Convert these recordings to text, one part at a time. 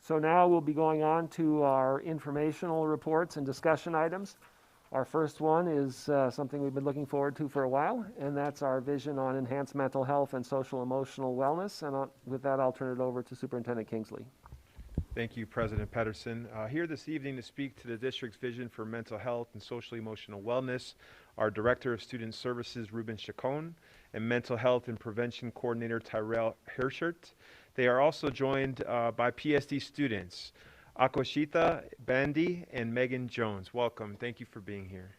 So now we'll be going on to our informational reports and discussion items. Our first one is something we've been looking forward to for a while, and that's our vision on enhanced mental health and social emotional wellness. And with that, I'll turn it over to Superintendent Kingsley. Thank you, President Pedersen. Here this evening to speak to the district's vision for mental health and social emotional wellness, our Director of Student Services, Ruben Chacon, and Mental Health and Prevention Coordinator, Tyrell Hirschert. They are also joined by PSD students, Akoshita Bandy and Megan Jones. Welcome. Thank you for being here.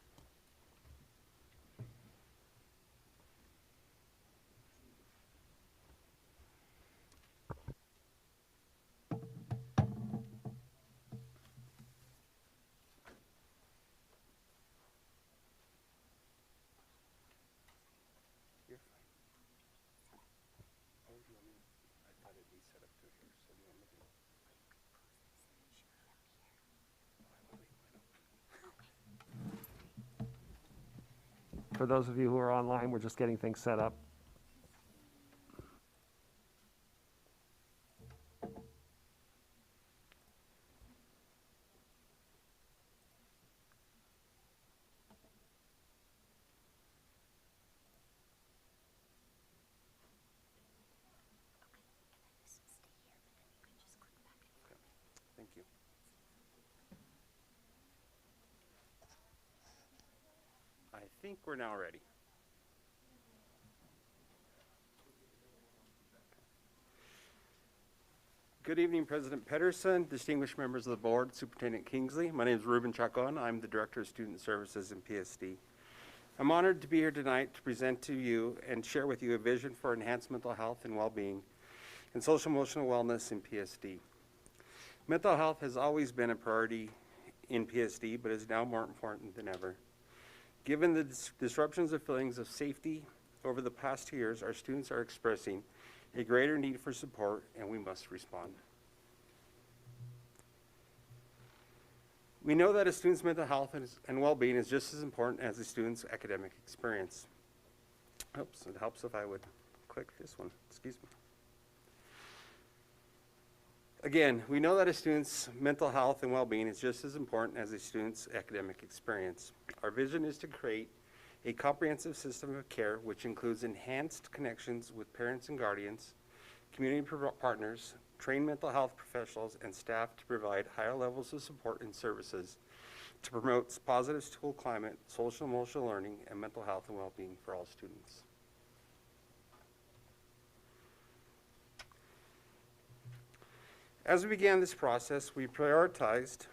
For those of you who are online, we're just getting things set up. Thank you. I think we're now ready. Good evening, President Pedersen, distinguished members of the board, Superintendent Kingsley. My name is Ruben Chacon. I'm the Director of Student Services in PSD. I'm honored to be here tonight to present to you and share with you a vision for enhanced mental health and well-being and social emotional wellness in PSD. Mental health has always been a priority in PSD, but is now more important than ever. Given the disruptions of feelings of safety over the past 2 years, our students are expressing a greater need for support, and we must respond. We know that a student's mental health and well-being is just as important as a student's academic experience. Oops, it helps if I would click this one, excuse me. Again, we know that a student's mental health and well-being is just as important as a student's academic experience. Our vision is to create a comprehensive system of care which includes enhanced connections with parents and guardians, community partners, trained mental health professionals, and staff to provide higher levels of support and services to promote positive school climate, social emotional learning, and mental health and well-being for all students. As we began this process, we prioritized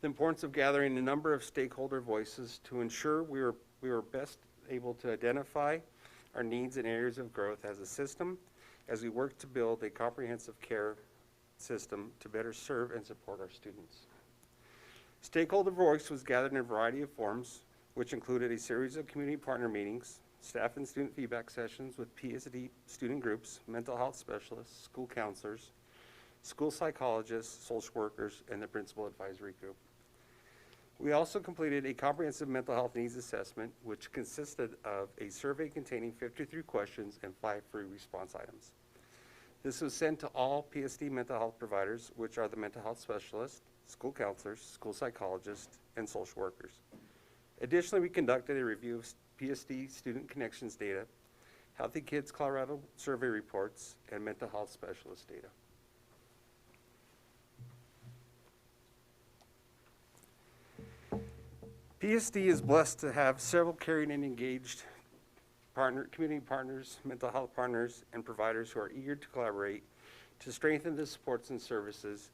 the importance of gathering a number of stakeholder voices to ensure we were best able to identify our needs and areas of growth as a system as we work to build a comprehensive care system to better serve and support our students. Stakeholder voice was gathered in a variety of forms, which included a series of community partner meetings, staff and student feedback sessions with PSD student groups, mental health specialists, school counselors, school psychologists, social workers, and the principal advisory group. We also completed a comprehensive mental health needs assessment, which consisted of a survey containing 53 questions and 5 free response items. This was sent to all PSD mental health providers, which are the mental health specialists, school counselors, school psychologists, and social workers. Additionally, we conducted a review of PSD student connections data, Healthy Kids Colorado survey reports, and mental health specialist data. PSD is blessed to have several caring and engaged community partners, mental health partners, and providers who are eager to collaborate to strengthen the supports and services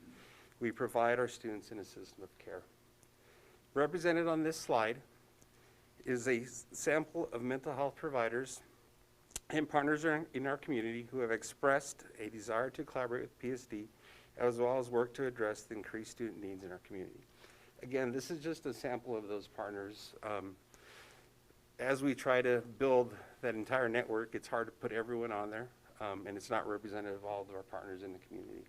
we provide our students in a system of care. Represented on this slide is a sample of mental health providers and partners in our community who have expressed a desire to collaborate with PSD, as well as work to address the increased student needs in our community. Again, this is just a sample of those partners. As we try to build that entire network, it's hard to put everyone on there, and it's not representative of all of our partners in the community.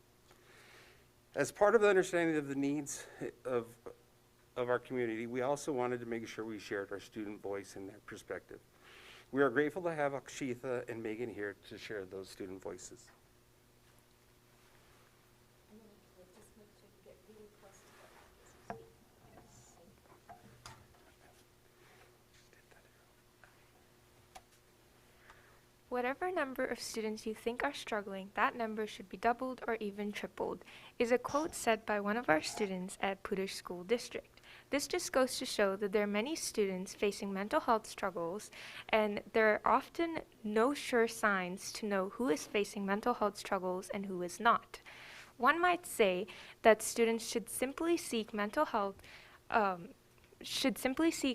As part of the understanding of the needs of our community, we also wanted to make sure we shared our student voice and their perspective. We are grateful to have Akshitha and Megan here to share those student voices. Whatever number of students you think are struggling, that number should be doubled or even tripled, is a quote said by one of our students at Pooter School District. This just goes to show that there are many students facing mental health struggles, and there are often no sure signs to know who is facing mental health struggles and who is not. One might say that students should simply seek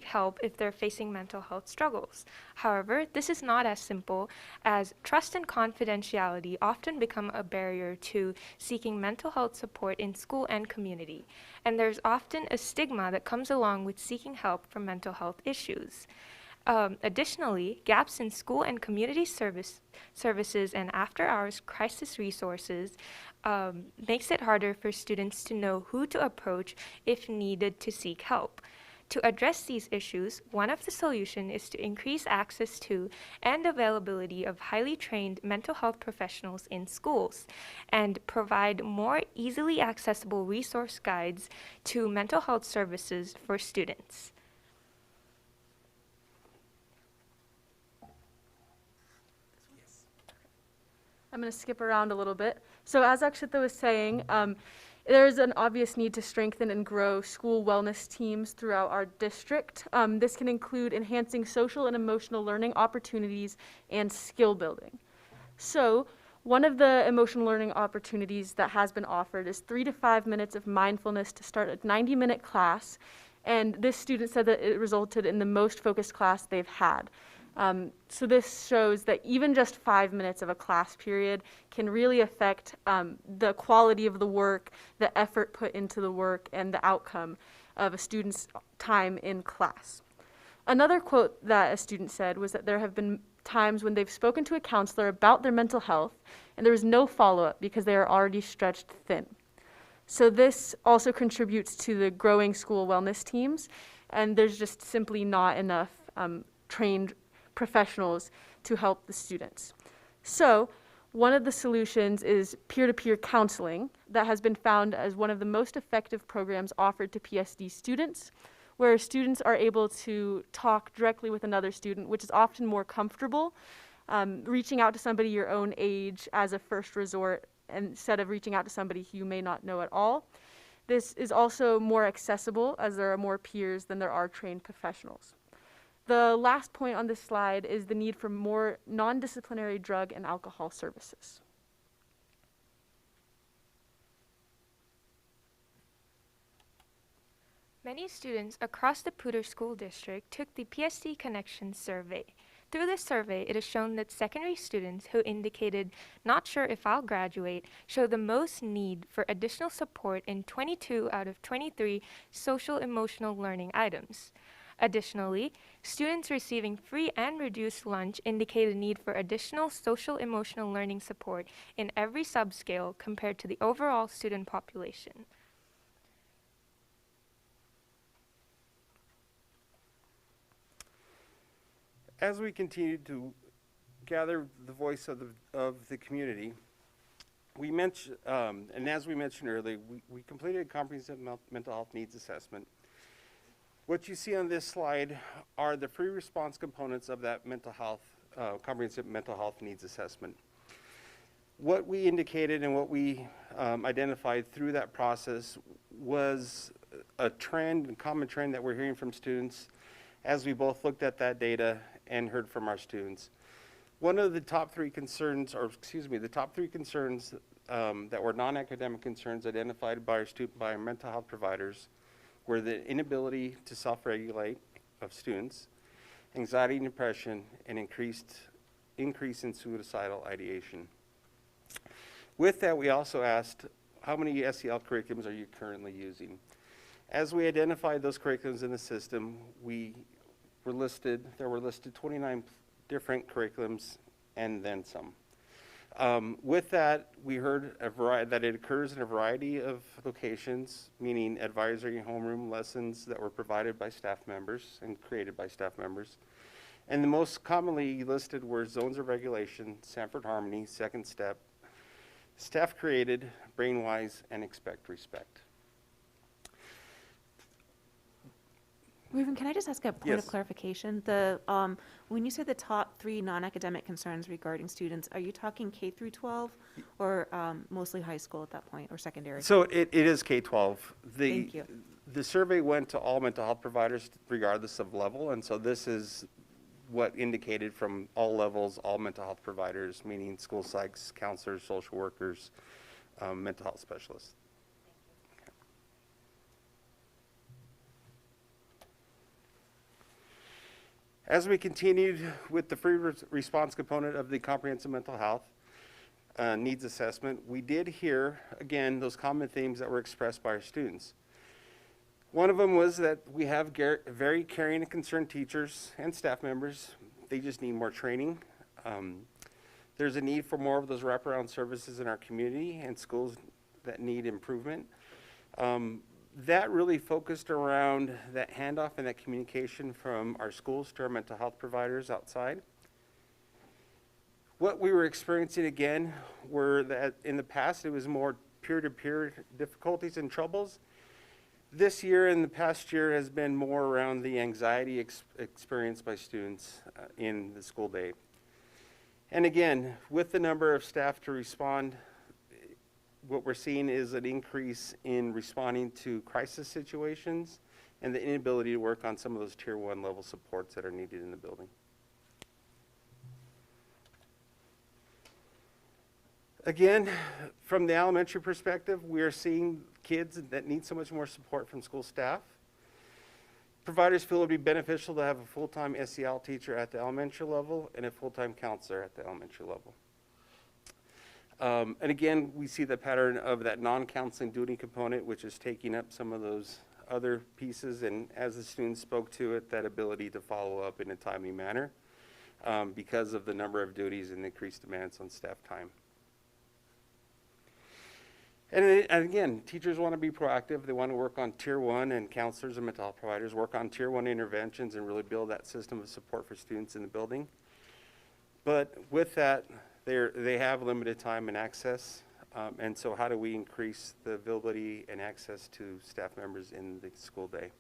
help if they're facing mental health struggles. However, this is not as simple, as trust and confidentiality often become a barrier to seeking mental health support in school and community, and there's often a stigma that comes along with seeking help for mental health issues. Additionally, gaps in school and community services and after-hours crisis resources makes it harder for students to know who to approach if needed to seek help. To address these issues, one of the solutions is to increase access to and availability of highly trained mental health professionals in schools and provide more easily accessible resource guides to mental health services for students. I'm going to skip around a little bit. So as Akshita was saying, there is an obvious need to strengthen and grow school wellness teams throughout our district. This can include enhancing social and emotional learning opportunities and skill building. So one of the emotional learning opportunities that has been offered is 3 to 5 minutes of mindfulness to start a 90-minute class. And this student said that it resulted in the most focused class they've had. So this shows that even just 5 minutes of a class period can really affect the quality of the work, the effort put into the work, and the outcome of a student's time in class. Another quote that a student said was that there have been times when they've spoken to a counselor about their mental health, and there was no follow-up because they are already stretched thin. So this also contributes to the growing school wellness teams, and there's just simply not enough trained professionals to help the students. So one of the solutions is peer-to-peer counseling that has been found as one of the most effective programs offered to PSD students, where students are able to talk directly with another student, which is often more comfortable, reaching out to somebody your own age as a first resort instead of reaching out to somebody you may not know at all. This is also more accessible as there are more peers than there are trained professionals. The last point on this slide is the need for more non-disciplinary drug and alcohol services. Many students across the Pooter School District took the PSD Connections survey. Through this survey, it has shown that secondary students who indicated "not sure if I'll graduate" show the most need for additional support in 22 out of 23 social-emotional learning items. Additionally, students receiving free and reduced lunch indicate a need for additional social-emotional learning support in every subscale compared to the overall student population. As we continue to gather the voice of the community, we mentioned, and as we mentioned earlier, we completed a comprehensive mental health needs assessment. What you see on this slide are the free response components of that mental health, comprehensive mental health needs assessment. What we indicated and what we identified through that process was a trend, a common trend that we're hearing from students as we both looked at that data and heard from our students. One of the top three concerns, the top three concerns that were non-academic concerns identified by our mental health providers were the inability to self-regulate of students, anxiety and depression, and increase in suicidal ideation. With that, we also asked, how many SEL curriculums are you currently using? As we identified those curriculums in the system, there were listed 29 different curriculums and then some. With that, we heard that it occurs in a variety of locations, meaning advisory homeroom lessons that were provided by staff members and created by staff members. And the most commonly listed were zones of regulation, Sanford Harmony, Second Step, staff created, Brainwise, and Expect Respect. Reuben, can I just ask a point Yes. of clarification? When you said the top 3 non-academic concerns regarding students, are you talking K through 12 or mostly high school at that point or secondary? So it is K-12. Thank you. The survey went to all mental health providers regardless of level, and so this is what indicated from all levels, all mental health providers, meaning school psychs, counselors, social workers, mental health specialists. As we continued with the free response component of the comprehensive mental health needs assessment, we did hear, again, those common themes that were expressed by our students. One of them was that we have very caring and concerned teachers and staff members. They just need more training. There's a need for more of those wraparound services in our community and schools that need improvement. That really focused around that handoff and that communication from our schools to our mental health providers outside. What we were experiencing again were that in the past it was more peer-to-peer difficulties and troubles. This year and the past year has been more around the anxiety experienced by students in the school day. And again, with the number of staff to respond, what we're seeing is an increase in responding to crisis situations and the inability to work on some of those tier 1 level supports that are needed in the building. Again, from the elementary perspective, we are seeing kids that need so much more support from school staff. Providers feel it would be beneficial to have a full-time SEL teacher at the elementary level and a full-time counselor at the elementary level. And again, we see the pattern of that non-counseling duty component, which is taking up some of those other pieces, and as the students spoke to it, that ability to follow up in a timely manner because of the number of duties and increased demands on staff time. And again, teachers want to be proactive. They want to work on tier 1, and counselors and mental health providers work on tier 1 interventions and really build that system of support for students in the building. But with that, they have limited time and access, and so how do we increase the availability and access to staff members in the school day?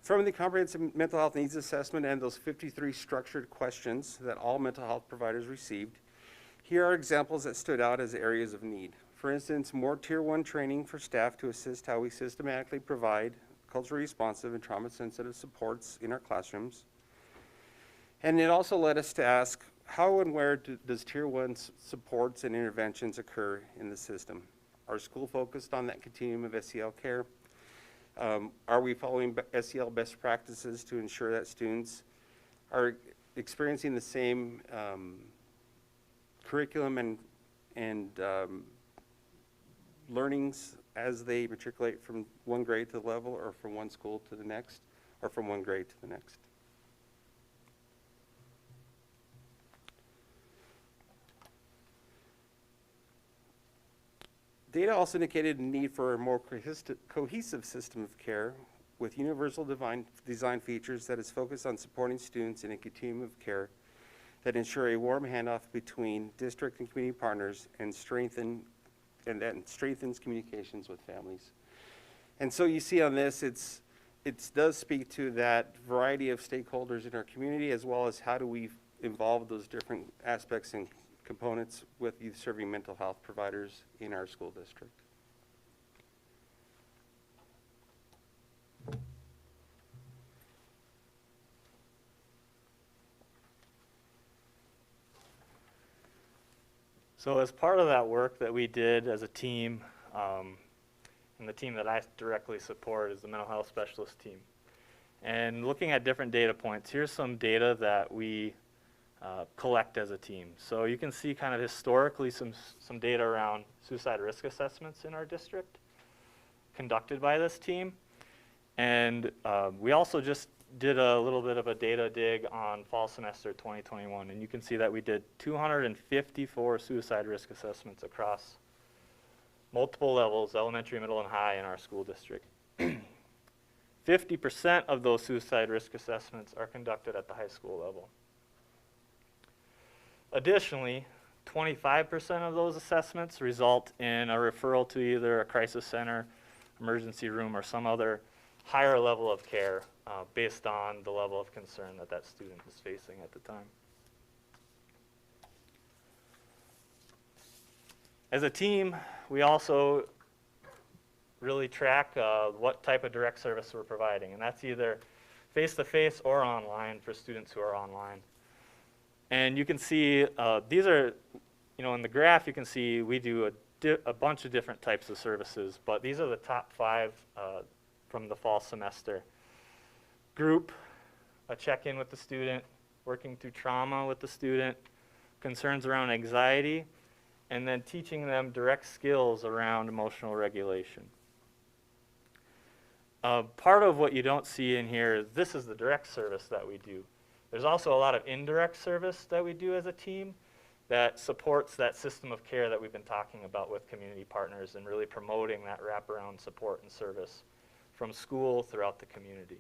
From the comprehensive mental health needs assessment and those 53 structured questions that all mental health providers received, here are examples that stood out as areas of need. For instance, more tier 1 training for staff to assist how we systematically provide culturally responsive and trauma-sensitive supports in our classrooms. And it also led us to ask, how and where does Tier 1 supports and interventions occur in the system? Are schools focused on that continuum of SEL care? Are we following SEL best practices to ensure that students are experiencing the same curriculum and learnings as they matriculate from one grade to the level, or from one school to the next, or from one grade to the next? Data also indicated a need for a more cohesive system of care with universal design features that is focused on supporting students in a continuum of care that ensure a warm handoff between district and community partners and that strengthens communications with families. And so you see on this, it does speak to that variety of stakeholders in our community, as well as how do we involve those different aspects and components with youth serving mental health providers in our school district. So as part of that work that we did as a team, and the team that I directly support is the mental health specialist team. And looking at different data points, here's some data that we collect as a team. So you can see kind of historically some data around suicide risk assessments in our district conducted by this team. And we also just did a little bit of a data dig on fall semester 2021, and you can see that we did 254 suicide risk assessments across multiple levels, elementary, middle, and high in our school district. 50% of those suicide risk assessments are conducted at the high school level. Additionally, 25% of those assessments result in a referral to either a crisis center, emergency room, or some other higher level of care based on the level of concern that that student is facing at the time. As a team, we also really track what type of direct service we're providing, and that's either face-to-face or online for students who are online. And you can see these are, in the graph you can see we do a bunch of different types of services, but these are the top 5 from the fall semester. Group, a check-in with the student, working through trauma with the student, concerns around anxiety, and then teaching them direct skills around emotional regulation. Part of what you don't see in here is this is the direct service that we do. There's also a lot of indirect service that we do as a team that supports that system of care that we've been talking about with community partners and really promoting that wraparound support and service from school throughout the community.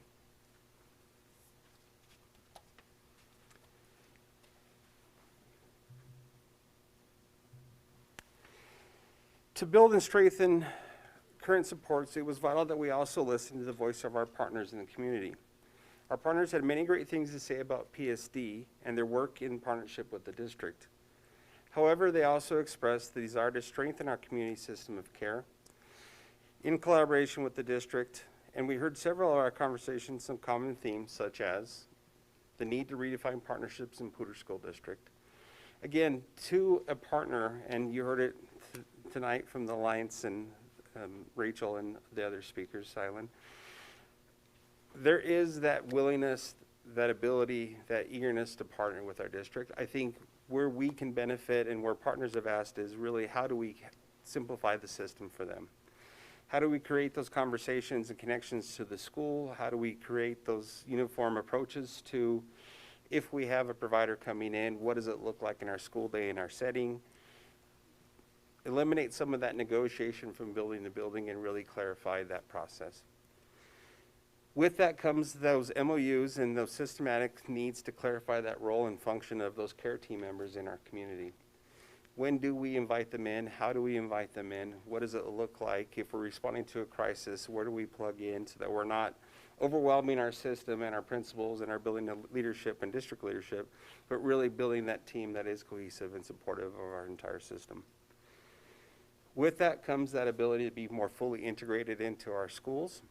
To build and strengthen current supports, it was vital that we also listen to the voice of our partners in the community. Our partners had many great things to say about PSD and their work in partnership with the district. However, they also expressed the desire to strengthen our community system of care in collaboration with the district, and we heard several of our conversations, some common themes such as the need to redefine partnerships in Poudre School District. Again, to a partner, and you heard it tonight from the Alliance and Rachel and the other speakers, Silent, there is that willingness, that ability, that eagerness to partner with our district. I think where we can benefit and where partners have asked is really how do we simplify the system for them? How do we create those conversations and connections to the school? How do we create those uniform approaches to if we have a provider coming in, what does it look like in our school day, in our setting? Eliminate some of that negotiation from building to building and really clarify that process. With that comes those MOUs and those systematic needs to clarify that role and function of those care team members in our community. When do we invite them in? How do we invite them in? What does it look like? If we're responding to a crisis, where do we plug in so that we're not overwhelming our system and our principals and our building of leadership and district leadership, but really building that team that is cohesive and supportive of our entire system. With that comes that ability to be more fully integrated into our schools.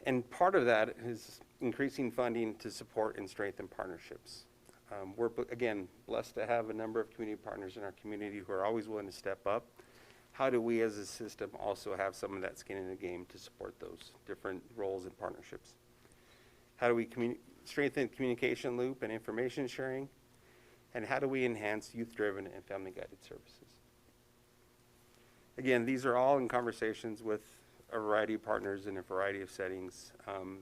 And part of that is increasing funding to support and strengthen partnerships. We're, again, blessed to have a number of community partners in our community who are always willing to step up. How do we as a system also have some of that skin in the game to support those different roles and partnerships? How do we strengthen communication loop and information sharing? And how do we enhance youth-driven and family-guided services? Again, these are all in conversations with a variety of partners in a variety of settings,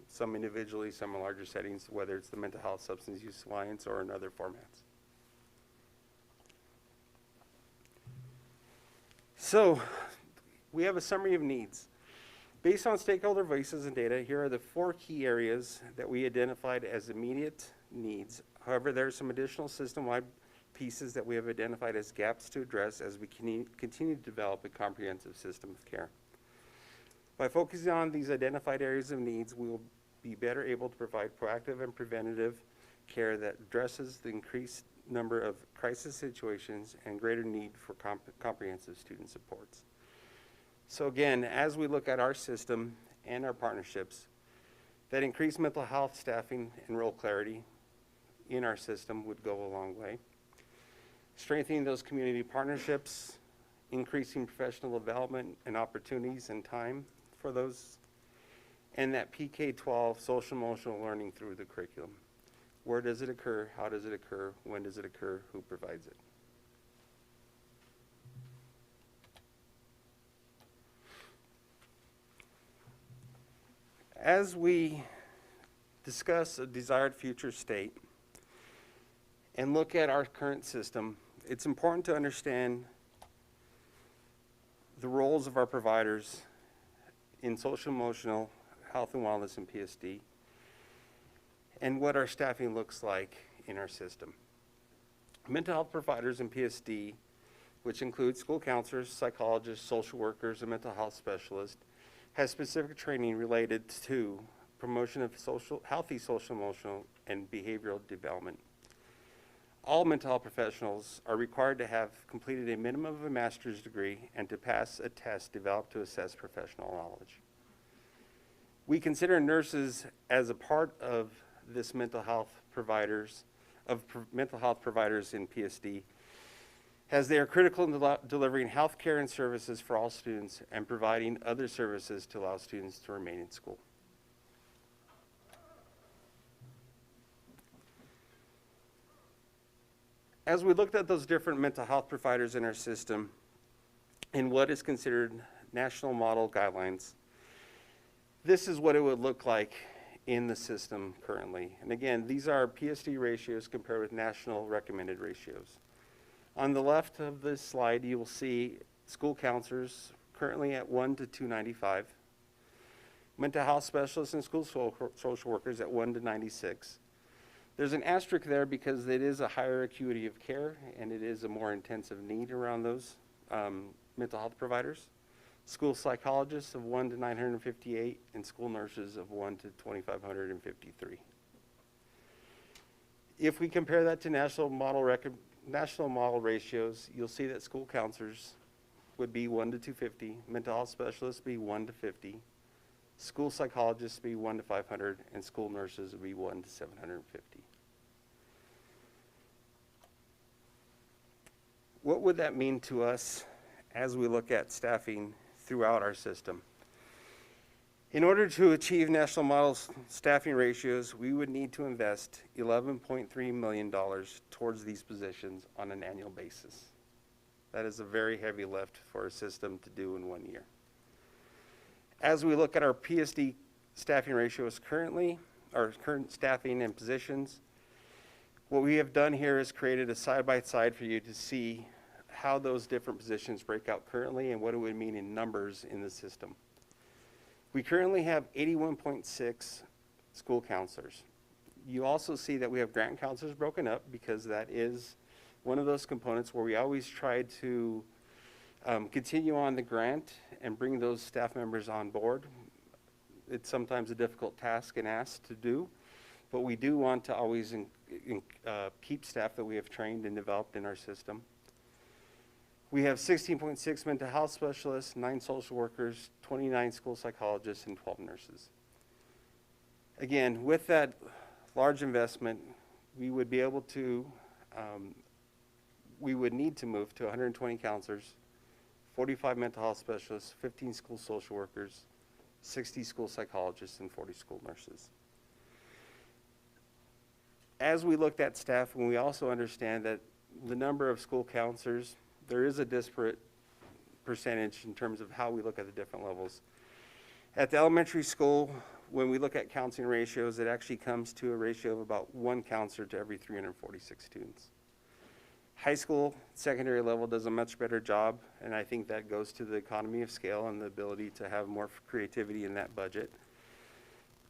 some individually, some in larger settings, whether it's the Mental Health Substance Use Alliance or in other formats. So, we have a summary of needs. Based on stakeholder voices and data, here are the 4 key areas that we identified as immediate needs. However, there are some additional system-wide pieces that we have identified as gaps to address as we continue to develop a comprehensive system of care. By focusing on these identified areas of needs, we will be better able to provide proactive and preventative care that addresses the increased number of crisis situations and greater need for comprehensive student supports. So again, as we look at our system and our partnerships, that increased mental health staffing and role clarity in our system would go a long way. Strengthening those community partnerships, increasing professional development and opportunities and time for those, and that PK-12 social emotional learning through the curriculum. Where does it occur? How does it occur? When does it occur? Who provides it? As we discuss a desired future state and look at our current system, it's important to understand the roles of our providers in social emotional health and wellness and PSD, and what our staffing looks like in our system. Mental health providers in PSD, which include school counselors, psychologists, social workers, and mental health specialists, has specific training related to promotion of healthy social, emotional, and behavioral development. All mental health professionals are required to have completed a minimum of a master's degree and to pass a test developed to assess professional knowledge. We consider nurses as a part of this mental health providers in PSD, as they are critical in delivering health care and services for all students and providing other services to allow students to remain in school. As we looked at those different mental health providers in our system in what is considered national model guidelines, this is what it would look like in the system currently. And again, these are PSD ratios compared with national recommended ratios. On the left of this slide, you will see school counselors currently at 1 to 295, mental health specialists and school social workers at 1 to 96. There's an asterisk there because it is a higher acuity of care and it is a more intensive need around those mental health providers. School psychologists of 1 to 958 and school nurses of 1 to 2,553. If we compare that to national model ratios, you'll see that school counselors would be 1 to 250, mental health specialists be 1 to 50, school psychologists be 1 to 500, and school nurses would be 1 to 750. What would that mean to us as we look at staffing throughout our system? In order to achieve national model staffing ratios, we would need to invest $11.3 million towards these positions on an annual basis. That is a very heavy lift for a system to do in 1 year. As we look at our PSD staffing ratios currently, our current staffing and positions, what we have done here is created a side-by-side for you to see how those different positions break out currently and what it would mean in numbers in the system. We currently have 81.6 school counselors. You also see that we have grant counselors broken up because that is one of those components where we always try to continue on the grant and bring those staff members on board. It's sometimes a difficult task and ask to do, but we do want to always keep staff that we have trained and developed in our system. We have 16.6 mental health specialists, 9 social workers, 29 school psychologists, and 12 nurses. Again, with that large investment, we would be able to, we would need to move to 120 counselors, 45 mental health specialists, 15 school social workers, 60 school psychologists, and 40 school nurses. As we looked at staff, and we also understand that the number of school counselors, there is a disparate percentage in terms of how we look at the different levels. At the elementary school, when we look at counseling ratios, it actually comes to a ratio of about 1 counselor to every 346 students. High school, secondary level does a much better job, and I think that goes to the economy of scale and the ability to have more creativity in that budget,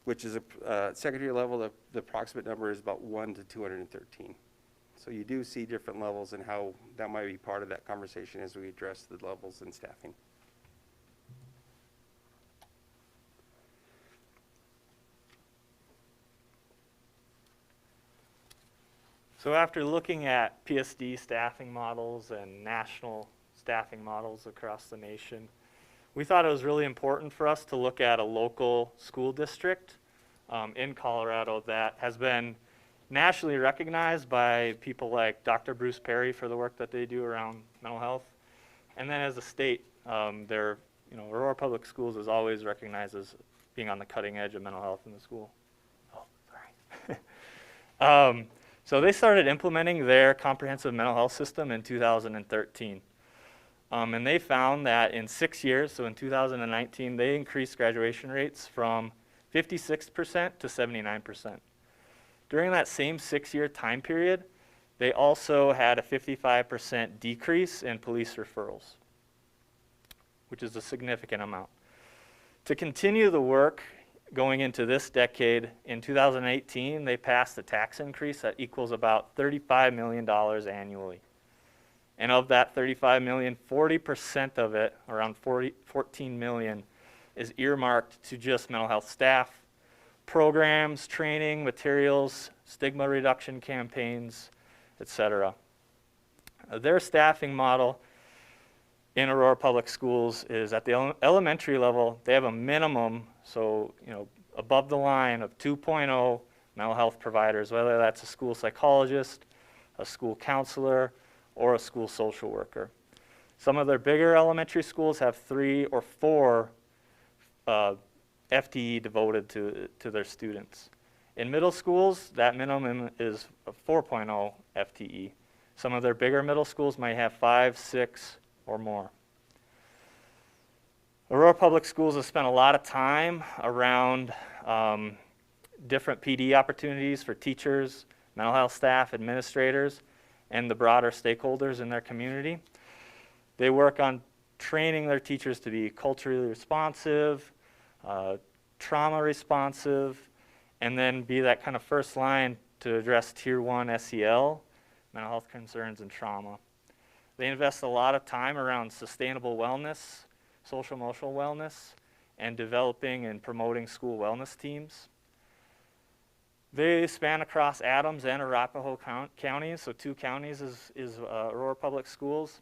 which is a secondary level, the approximate number is about 1 to 213. So you do see different levels and how that might be part of that conversation as we address the levels in staffing. So after looking at PSD staffing models and national staffing models across the nation, we thought it was really important for us to look at a local school district in Colorado that has been nationally recognized by people like Dr. Bruce Perry for the work that they do around mental health. And then as a state, Aurora Public Schools is always recognized as being on the cutting edge of mental health in the school. Oh, sorry. So they started implementing their comprehensive mental health system in 2013. And they found that in 6 years, so in 2019, they increased graduation rates from 56% to 79%. During that same 6-year time period, they also had a 55% decrease in police referrals, which is a significant amount. To continue the work, going into this decade, in 2018, they passed a tax increase that equals about $35 million annually. And of that 35 million, 40% of it, around 14 million, is earmarked to just mental health staff, programs, training, materials, stigma reduction campaigns, etc. Their staffing model in Aurora Public Schools is at the elementary level, they have a minimum, so above the line of 2.0 mental health providers, whether that's a school psychologist, a school counselor, or a school social worker. Some of their bigger elementary schools have 3 or 4 FTE devoted to their students. In middle schools, that minimum is a 4.0 FTE. Some of their bigger middle schools might have 5, 6, or more. Aurora Public Schools has spent a lot of time around different PD opportunities for teachers, mental health staff, administrators, and the broader stakeholders in their community. They work on training their teachers to be culturally responsive, trauma responsive, and then be that kind of first line to address Tier 1 SEL, mental health concerns, and trauma. They invest a lot of time around sustainable wellness, social emotional wellness, and developing and promoting school wellness teams. They span across Adams and Arapahoe counties, so 2 counties is Aurora Public Schools.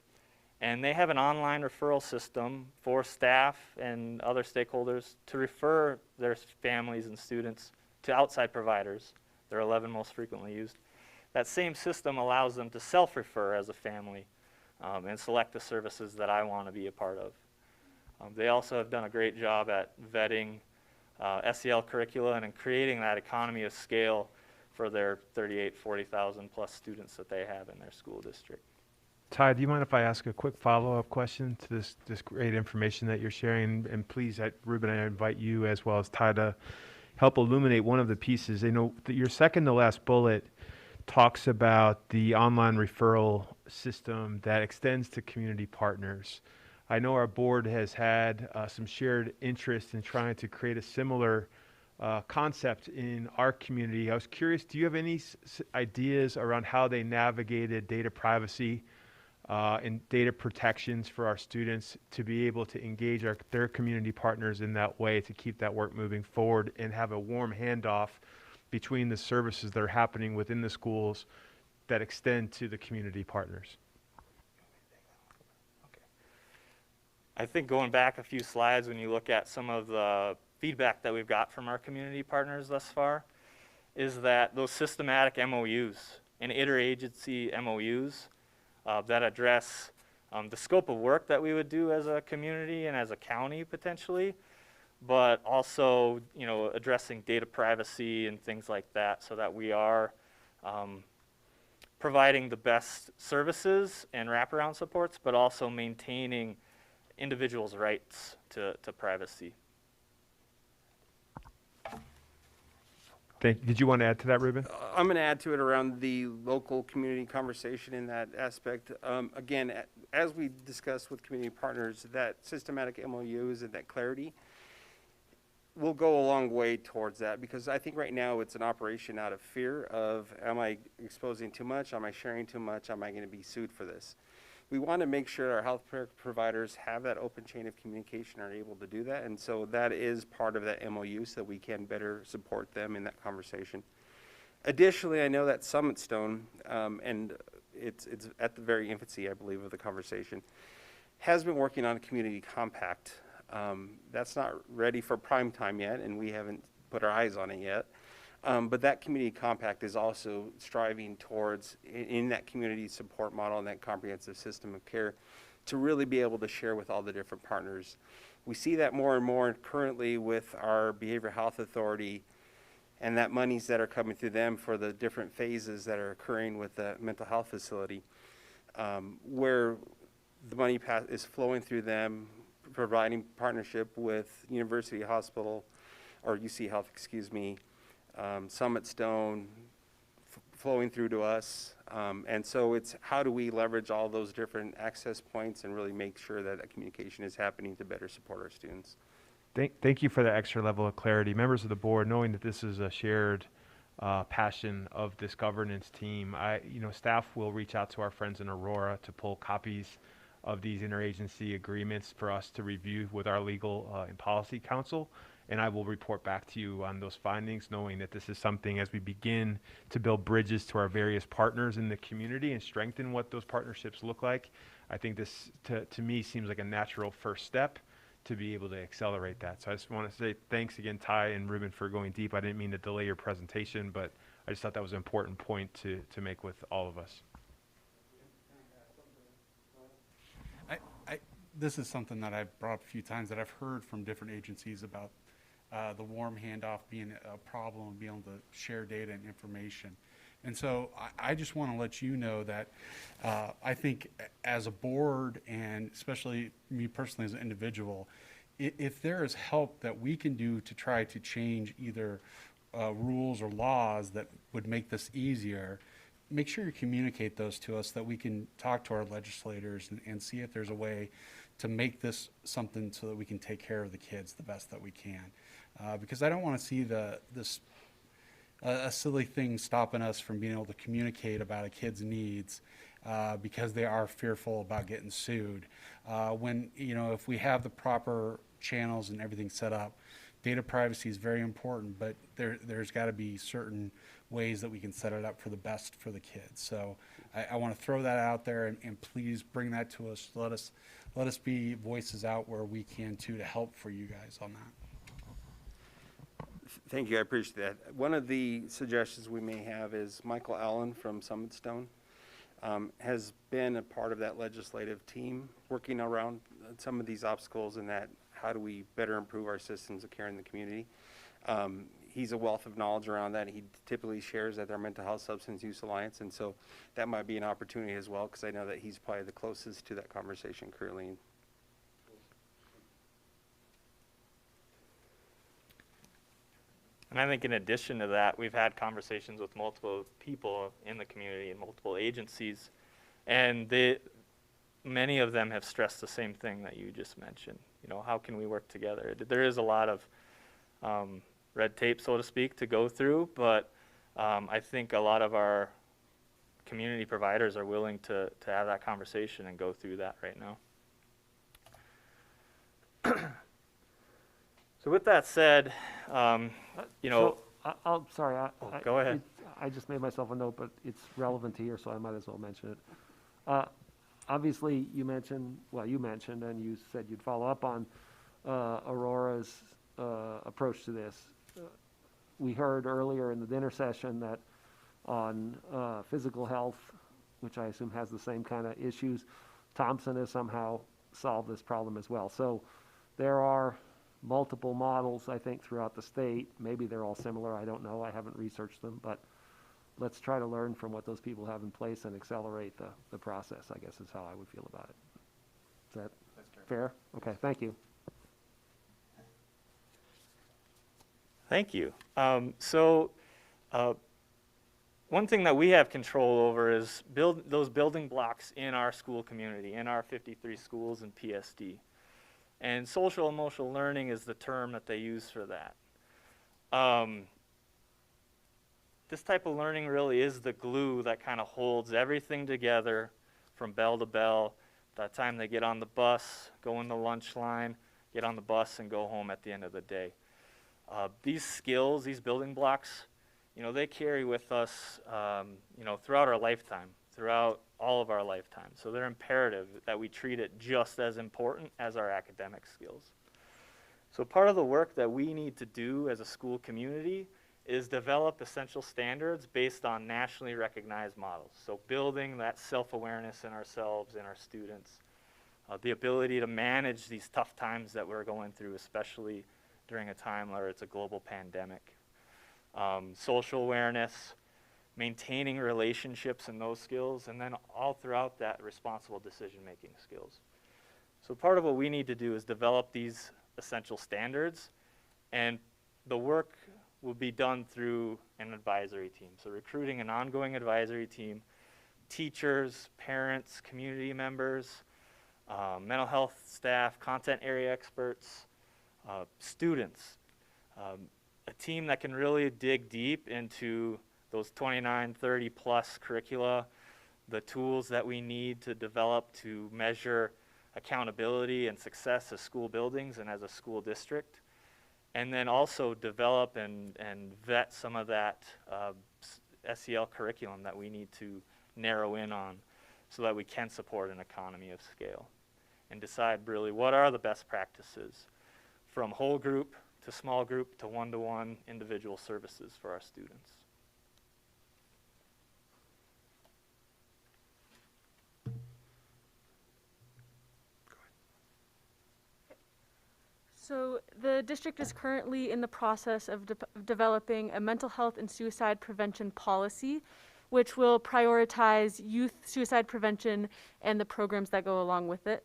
And they have an online referral system for staff and other stakeholders to refer their families and students to outside providers. There are 11 most frequently used. That same system allows them to self-refer as a family and select the services that I want to be a part of. They also have done a great job at vetting SEL curricula and in creating that economy of scale for their 40,000 plus students that they have in their school district. Ty, do you mind if I ask a quick follow-up question to this great information that you're sharing? And please, Ruben, I invite you as well as Ty to help illuminate one of the pieces. Your second to last bullet talks about the online referral system that extends to community partners. I know our board has had some shared interest in trying to create a similar concept in our community. I was curious, do you have any ideas around how they navigated data privacy and data protections for our students to be able to engage their community partners in that way to keep that work moving forward and have a warm handoff between the services that are happening within the schools that extend to the community partners? I think going back a few slides, when you look at some of the feedback that we've got from our community partners thus far, is that those systematic MOUs and interagency MOUs that address the scope of work that we would do as a community and as a county potentially, but also addressing data privacy and things like that, so that we are providing the best services and wraparound supports, but also maintaining individuals' rights to privacy. Did you want to add to that, Ruben? I'm going to add to it around the local community conversation in that aspect. Again, as we discussed with community partners, that systematic MOUs and that clarity will go a long way towards that, because I think right now it's an operation out of fear of, am I exposing too much? Am I sharing too much? Am I going to be sued for this? We want to make sure our health providers have that open chain of communication and are able to do that. And so that is part of that MOU, so we can better support them in that conversation. Additionally, I know that Summit Stone, and it's at the very infancy, I believe, of the conversation, has been working on a community compact. That's not ready for prime time yet, and we haven't put our eyes on it yet. But that community compact is also striving towards, in that community support model and that comprehensive system of care, to really be able to share with all the different partners. We see that more and more currently with our behavioral health authority and that monies that are coming through them for the different phases that are occurring with the mental health facility, where the money is flowing through them, providing partnership with University Hospital, or UC Health, excuse me, Summit Stone, flowing through to us. And so it's how do we leverage all those different access points and really make sure that that communication is happening to better support our students. Thank you for the extra level of clarity. Members of the board, knowing that this is a shared passion of this governance team, staff will reach out to our friends in Aurora to pull copies of these interagency agreements for us to review with our legal and policy counsel. And I will report back to you on those findings, knowing that this is something as we begin to build bridges to our various partners in the community and strengthen what those partnerships look like. I think this, to me, seems like a natural first step to be able to accelerate that. So I just want to say thanks again, Ty and Ruben, for going deep. I didn't mean to delay your presentation, but I just thought that was an important point to make with all of us. This is something that I've brought up a few times that I've heard from different agencies about the warm handoff being a problem and being able to share data and information. And so I just want to let you know that I think as a board, and especially me personally as an individual, if there is help that we can do to try to change either rules or laws that would make this easier, make sure you communicate those to us so that we can talk to our legislators and see if there's a way to make this something so that we can take care of the kids the best that we can. Because I don't want to see a silly thing stopping us from being able to communicate about a kid's needs because they are fearful about getting sued. When, if we have the proper channels and everything set up, data privacy is very important, but there's got to be certain ways that we can set it up for the best for the kids. So I want to throw that out there, and please bring that to us. Let us be voices out where we can too to help for you guys on that. Thank you, I appreciate that. One of the suggestions we may have is Michael Allen from Summit Stone has been a part of that legislative team working around some of these obstacles and that how do we better improve our systems of care in the community. He's a wealth of knowledge around that. He typically shares at our Mental Health Substance Use Alliance, and so that might be an opportunity as well, because I know that he's probably the closest to that conversation currently. And I think in addition to that, we've had conversations with multiple people in the community and multiple agencies, and many of them have stressed the same thing that you just mentioned. How can we work together? There is a lot of red tape, so to speak, to go through, but I think a lot of our community providers are willing to have that conversation and go through that right now. So with that said, So, sorry. go ahead. I just made myself a note, but it's relevant here, so I might as well mention it. Obviously, you mentioned, and you said you'd follow up on Aurora's approach to this. We heard earlier in the dinner session that on physical health, which I assume has the same kind of issues, Thompson has somehow solved this problem as well. So there are multiple models, I think, throughout the state. Maybe they're all similar. I don't know. I haven't researched them, but let's try to learn from what those people have in place and accelerate the process, I guess is how I would feel about it. Is that fair? Okay, thank you. Thank you. One thing that we have control over is those building blocks in our school community, in our 53 schools and PSD. And social emotional learning is the term that they use for that. This type of learning really is the glue that kind of holds everything together from bell to bell. By the time they get on the bus, go in the lunch line, get on the bus, and go home at the end of the day. These skills, these building blocks, they carry with us, throughout our lifetime, throughout all of our lifetime. So they're imperative that we treat it just as important as our academic skills. So part of the work that we need to do as a school community is develop essential standards based on nationally recognized models. So building that self-awareness in ourselves and our students, the ability to manage these tough times that we're going through, especially during a time where it's a global pandemic. Social awareness, maintaining relationships and those skills, and then all throughout that, responsible decision-making skills. So part of what we need to do is develop these essential standards, and the work will be done through an advisory team. So recruiting an ongoing advisory team, teachers, parents, community members, mental health staff, content area experts, Students, a team that can really dig deep into those 29, 30 plus curricula, the tools that we need to develop to measure accountability and success as school buildings and as a school district. And then also develop and vet some of that SEL curriculum that we need to narrow in on so that we can support an economy of scale and decide really what are the best practices from whole group to small group to one-to-one individual services for our students. So the district is currently in the process of developing a mental health and suicide prevention policy, which will prioritize youth suicide prevention and the programs that go along with it.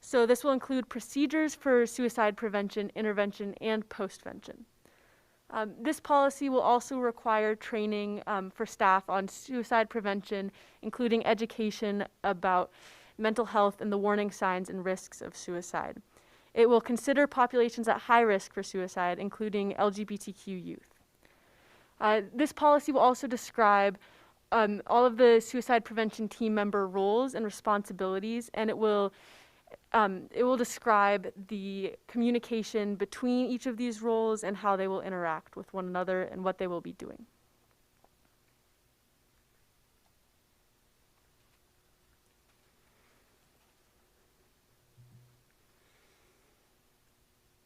So this will include procedures for suicide prevention, intervention, and postvention. This policy will also require training for staff on suicide prevention, including education about mental health and the warning signs and risks of suicide. It will consider populations at high risk for suicide, including LGBTQ youth. This policy will also describe all of the suicide prevention team member roles and responsibilities, and it will describe the communication between each of these roles and how they will interact with one another and what they will be doing.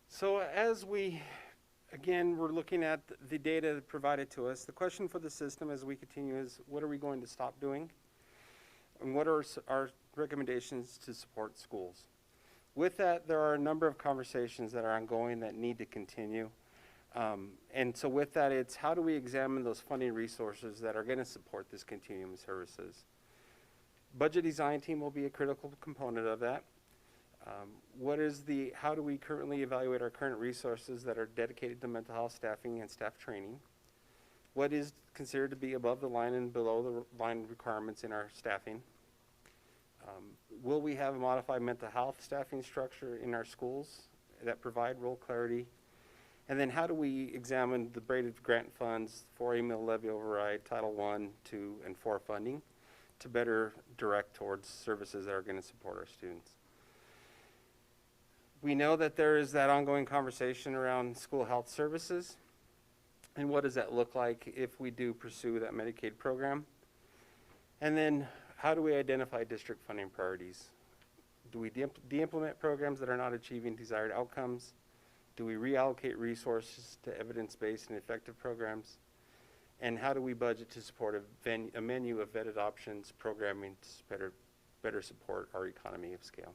So as we're looking at the data provided to us, the question for the system as we continue is, what are we going to stop doing? And what are our recommendations to support schools? With that, there are a number of conversations that are ongoing that need to continue. And so with that, it's how do we examine those funding resources that are going to support this continuum of services? Budget design team will be a critical component of that. How do we currently evaluate our current resources that are dedicated to mental health staffing and staff training? What is considered to be above the line and below the line requirements in our staffing? Will we have a modified mental health staffing structure in our schools that provide role clarity? And then how do we examine the braided grant funds, 4A mill levy override, Title I, II, and IV funding to better direct towards services that are going to support our students? We know that there is that ongoing conversation around school health services, and what does that look like if we do pursue that Medicaid program? And then how do we identify district funding priorities? Do we de-implement programs that are not achieving desired outcomes? Do we reallocate resources to evidence-based and effective programs? And how do we budget to support a menu of vetted options, programming to better support our economy of scale?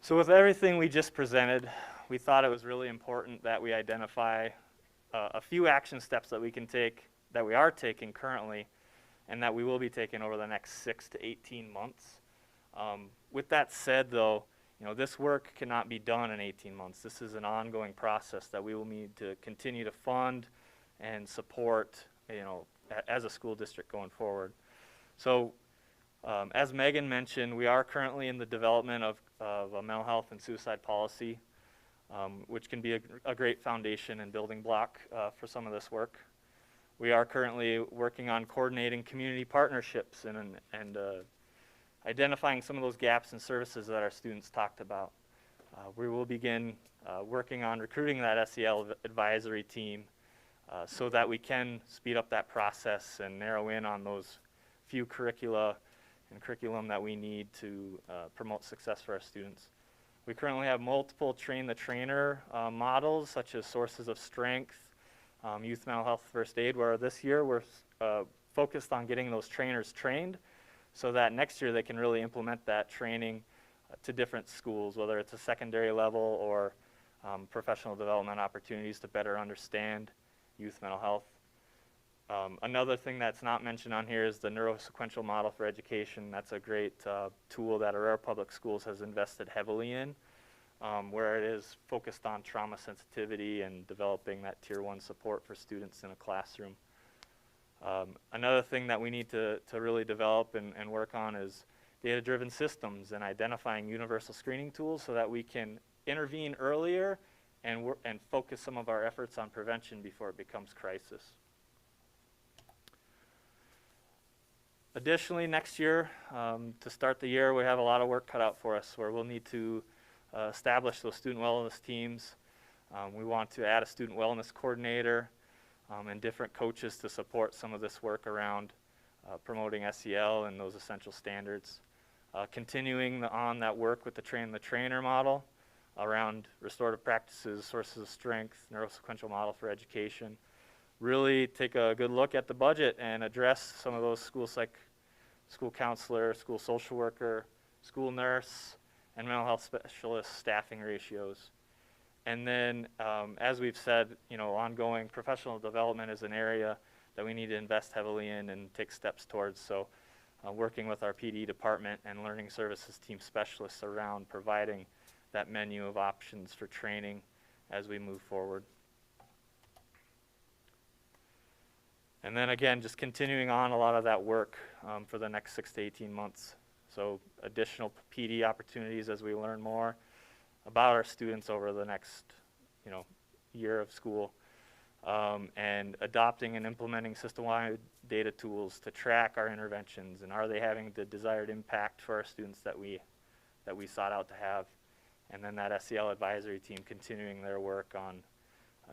So with everything we just presented, we thought it was really important that we identify a few action steps that we can take, that we are taking currently, and that we will be taking over the next 6 to 18 months. With that said, though, this work cannot be done in 18 months. This is an ongoing process that we will need to continue to fund and support, as a school district going forward. So, as Megan mentioned, we are currently in the development of a mental health and suicide policy, which can be a great foundation and building block for some of this work. We are currently working on coordinating community partnerships and identifying some of those gaps in services that our students talked about. We will begin working on recruiting that SEL advisory team so that we can speed up that process and narrow in on those few curricula and curriculum that we need to promote success for our students. We currently have multiple train-the-trainer models, such as sources of strength, youth mental health first aid, where this year we're focused on getting those trainers trained so that next year they can really implement that training to different schools, whether it's a secondary level or professional development opportunities to better understand youth mental health. Another thing that's not mentioned on here is the neurosequential model for education. That's a great tool that Aurora Public Schools has invested heavily in. where it is focused on trauma sensitivity and developing that tier 1 support for students in a classroom. Another thing that we need to really develop and work on is data-driven systems and identifying universal screening tools so that we can intervene earlier and focus some of our efforts on prevention before it becomes crisis. Additionally, next year, to start the year, we have a lot of work cut out for us where we'll need to establish those student wellness teams. We want to add a student wellness coordinator and different coaches to support some of this work around promoting SEL and those essential standards. Continuing on that work with the train the trainer model around restorative practices, sources of strength, neurosequential model for education. Really take a good look at the budget and address some of those school counselor, school social worker, school nurse, and mental health specialist staffing ratios. And then, as we've said, ongoing professional development is an area that we need to invest heavily in and take steps towards. So, working with our PD department and learning services team specialists around providing that menu of options for training as we move forward. And then again, just continuing on a lot of that work for the next 6 to 18 months. So additional PD opportunities as we learn more about our students over the next, year of school, and adopting and implementing system-wide data tools to track our interventions and are they having the desired impact for our students that we sought out to have. And then that SEL advisory team continuing their work on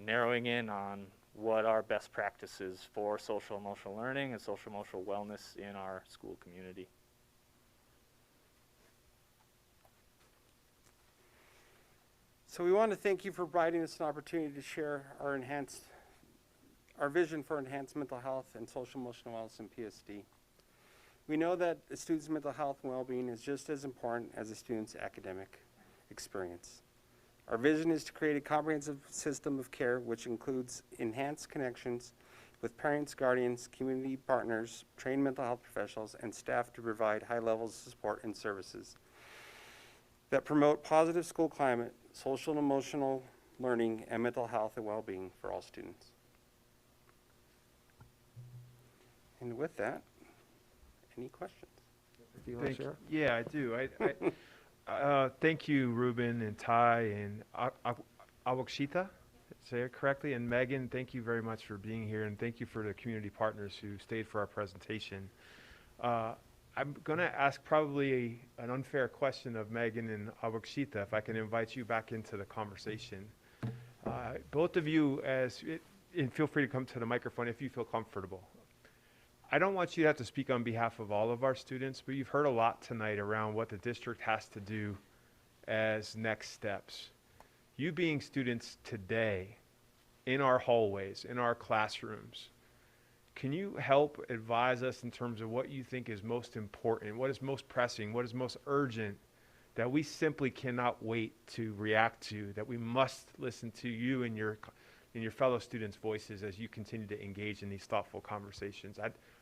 narrowing in on what are best practices for social emotional learning and social emotional wellness in our school community. So we want to thank you for providing us an opportunity to share our vision for enhanced mental health and social emotional wellness in PSD. We know that a student's mental health and well-being is just as important as a student's academic experience. Our vision is to create a comprehensive system of care which includes enhanced connections with parents, guardians, community partners, trained mental health professionals, and staff to provide high levels of support and services that promote positive school climate, social and emotional learning, and mental health and well-being for all students. And with that, any questions? Do you want to share? Yeah, I do. Thank you, Ruben and Ty and Awakshita, say it correctly, and Megan, thank you very much for being here, and thank you for the community partners who stayed for our presentation. I'm going to ask probably an unfair question of Megan and Awakshita, if I can invite you back into the conversation. Both of you, and feel free to come to the microphone if you feel comfortable. I don't want you to have to speak on behalf of all of our students, but you've heard a lot tonight around what the district has to do as next steps. You being students today, in our hallways, in our classrooms, can you help advise us in terms of what you think is most important, what is most pressing, what is most urgent, that we simply cannot wait to react to, that we must listen to you and your fellow students' voices as you continue to engage in these thoughtful conversations?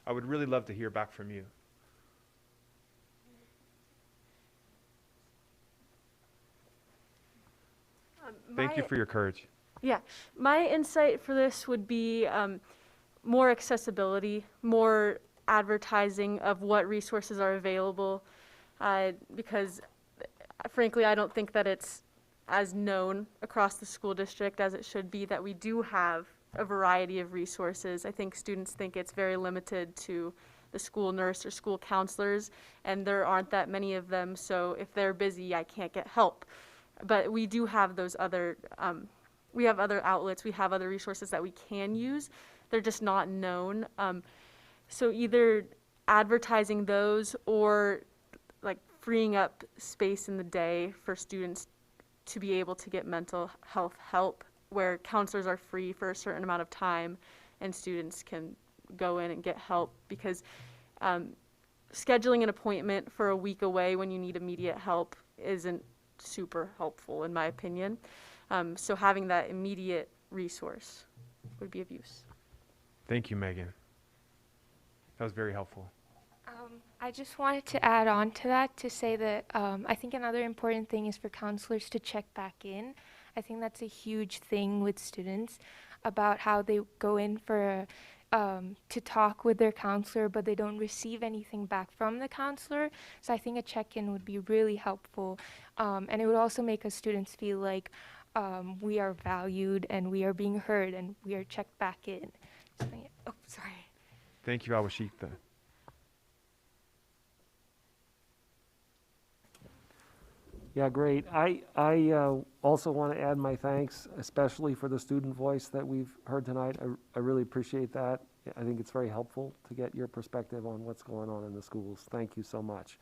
I would really love to hear back from you. Thank you for your courage. Yeah, my insight for this would be more accessibility, more advertising of what resources are available, because frankly, I don't think that it's as known across the school district as it should be that we do have a variety of resources. I think students think it's very limited to the school nurse or school counselors, and there aren't that many of them, so if they're busy, I can't get help. But we do have those other, we have other outlets, we have other resources that we can use. They're just not known. So either advertising those or like freeing up space in the day for students to be able to get mental health help, where counselors are free for a certain amount of time and students can go in and get help, because scheduling an appointment for a week away when you need immediate help isn't super helpful in my opinion. So having that immediate resource would be of use. Thank you, Megan. That was very helpful. I just wanted to add on to that to say that I think another important thing is for counselors to check back in. I think that's a huge thing with students about how they go in for to talk with their counselor, but they don't receive anything back from the counselor. So I think a check-in would be really helpful, and it would also make us students feel like we are valued and we are being heard and we are checked back in. So, yeah. Oh, sorry. Thank you, Awashita. Yeah, great. I also want to add my thanks, especially for the student voice that we've heard tonight. I really appreciate that. I think it's very helpful to get your perspective on what's going on in the schools. Thank you so much.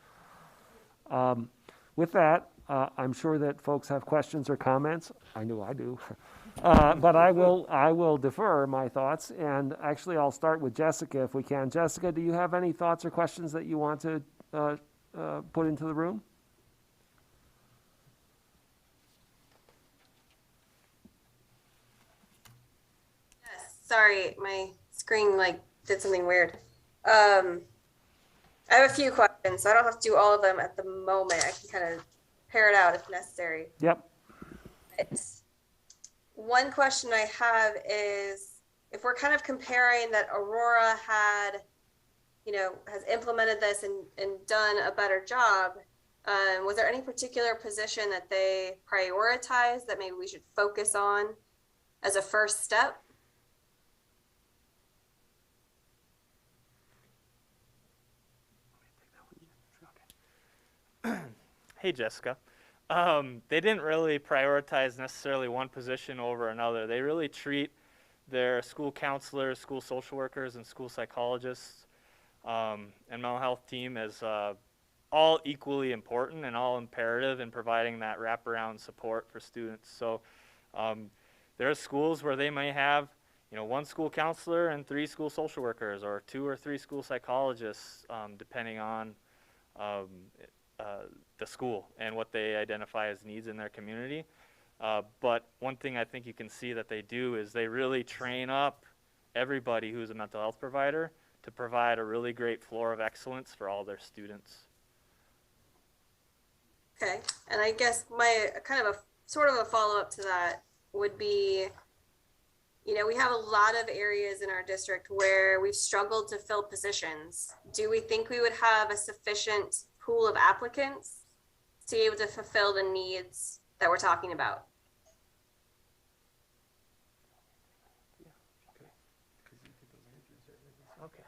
With that, I'm sure that folks have questions or comments. I know I do. But I will defer my thoughts, and actually I'll start with Jessica if we can. Jessica, do you have any thoughts or questions that you want to put into the room? Sorry, my screen did something weird. I have a few questions, so I don't have to do all of them at the moment. I can kind of pare it out if necessary. Yep. But one question I have is, if we're kind of comparing that Aurora has implemented this and done a better job, was there any particular position that they prioritized that maybe we should focus on as a first step? Hey, Jessica. They didn't really prioritize necessarily one position over another. They really treat their school counselors, school social workers, and school psychologists and mental health team as all equally important and all imperative in providing that wraparound support for students. So there are schools where they may have one school counselor and 3 school social workers, or 2 or 3 school psychologists, depending on the school and what they identify as needs in their community. But one thing I think you can see that they do is they really train up everybody who's a mental health provider to provide a really great floor of excellence for all their students. Okay, and I guess my kind of a sort of a follow-up to that would be, we have a lot of areas in our district where we've struggled to fill positions. Do we think we would have a sufficient pool of applicants to be able to fulfill the needs that we're talking about? Okay,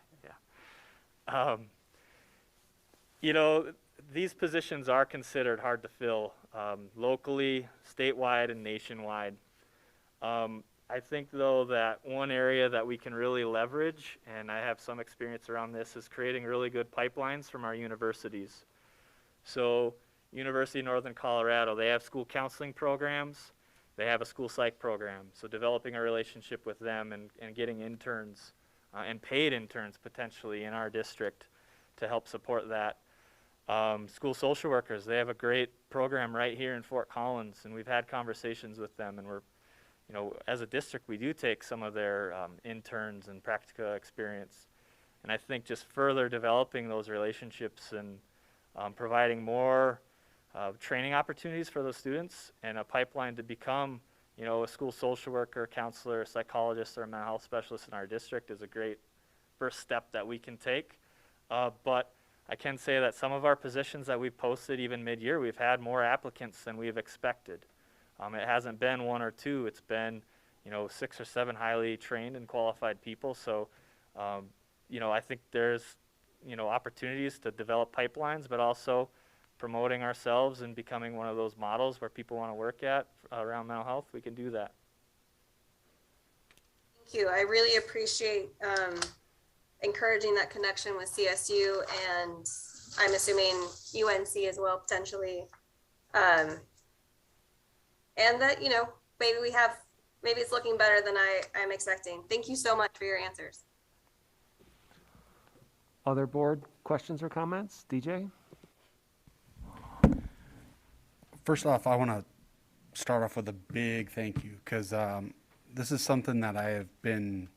yeah. These positions are considered hard to fill locally, statewide, and nationwide. I think, though, that one area that we can really leverage, and I have some experience around this, is creating really good pipelines from our universities. So University of Northern Colorado, they have school counseling programs. They have a school psych program. So developing a relationship with them and getting interns and paid interns potentially in our district to help support that. School social workers, they have a great program right here in Fort Collins, and we've had conversations with them, and we're, as a district, we do take some of their interns and practica experience. And I think just further developing those relationships and providing more training opportunities for those students and a pipeline to become, a school social worker, counselor, psychologist, or a mental health specialist in our district is a great first step that we can take. But I can say that some of our positions that we've posted even mid-year, we've had more applicants than we've expected. It hasn't been 1 or 2, it's been 6 or 7 highly trained and qualified people. So I think there's opportunities to develop pipelines, but also promoting ourselves and becoming one of those models where people want to work at around mental health. We can do that. Thank you. I really appreciate encouraging that connection with CSU, and I'm assuming UNC as well, potentially. And that, maybe it's looking better than I'm expecting. Thank you so much for your answers. Other board questions or comments? DJ? First off, I want to start off with a big thank you, because this is something that I have been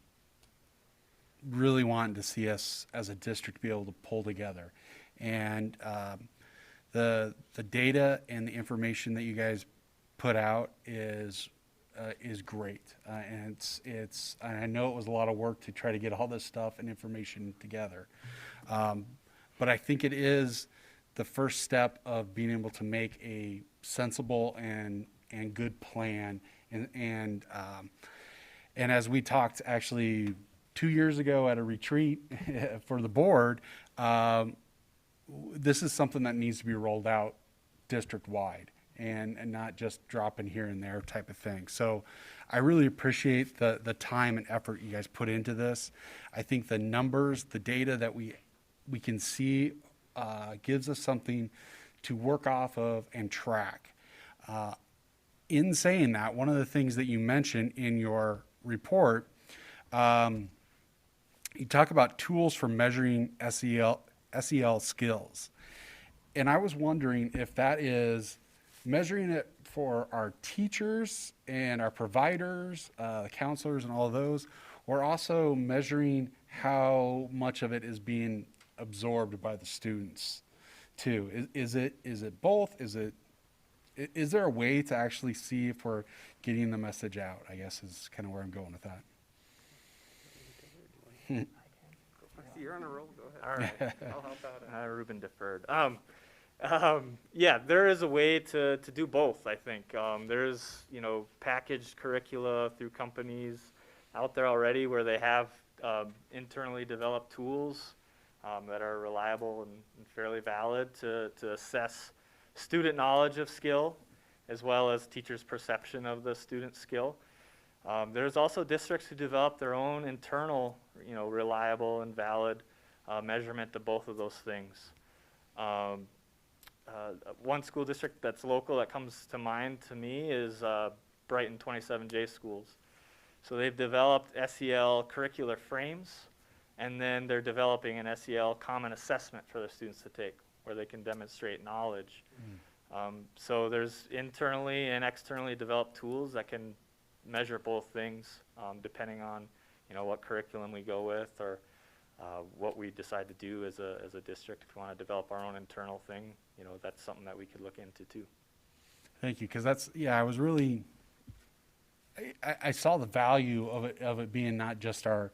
really wanting to see us as a district be able to pull together. And the data and the information that you guys put out is great. And I know it was a lot of work to try to get all this stuff and information together. But I think it is the first step of being able to make a sensible and good plan. And as we talked actually 2 years ago at a retreat for the board, this is something that needs to be rolled out district-wide and not just dropping here and there type of thing. So I really appreciate the time and effort you guys put into this. I think the numbers, the data that we can see gives us something to work off of and track. In saying that, one of the things that you mentioned in your report, you talk about tools for measuring SEL skills. And I was wondering if that is measuring it for our teachers and our providers, counselors and all of those, or also measuring how much of it is being absorbed by the students too. Is it both? Is there a way to actually see if we're getting the message out, I guess is kind of where I'm going with that. You're on a roll, go ahead. All right. I'll help out. Ruben deferred. Yeah, there is a way to do both, I think. There's, packaged curricula through companies out there already where they have internally developed tools that are reliable and fairly valid to assess student knowledge of skill as well as teachers' perception of the student skill. There's also districts who develop their own internal, reliable and valid measurement of both of those things. One school district that's local that comes to mind to me is Brighton 27J schools. So they've developed SEL curricular frames, and then they're developing an SEL common assessment for their students to take, where they can demonstrate knowledge. So there's internally and externally developed tools that can measure both things, depending on what curriculum we go with or what we decide to do as a district. If we want to develop our own internal thing, that's something that we could look into too. Thank you, because I was really, I saw the value of it being not just our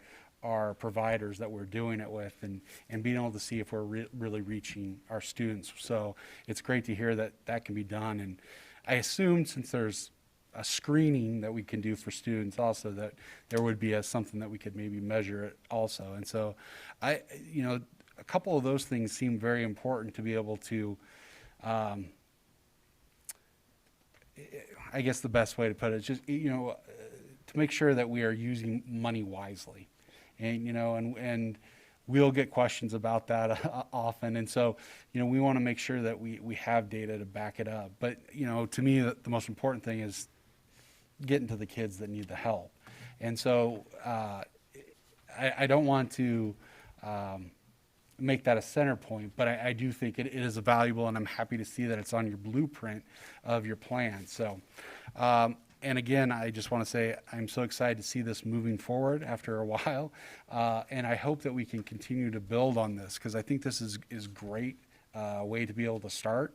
providers that we're doing it with and being able to see if we're really reaching our students. So it's great to hear that can be done. And I assume since there's a screening that we can do for students also, that there would be something that we could maybe measure it also. And so a couple of those things seem very important to be able to, I guess the best way to put it is just, to make sure that we are using money wisely. And, and we'll get questions about that often. And so, we want to make sure that we have data to back it up. But, to me, the most important thing is getting to the kids that need the help. And so I don't want to make that a center point, but I do think it is valuable, and I'm happy to see that it's on your blueprint of your plan. So, and again, I just want to say I'm so excited to see this moving forward after a while, and I hope that we can continue to build on this, because I think this is great way to be able to start.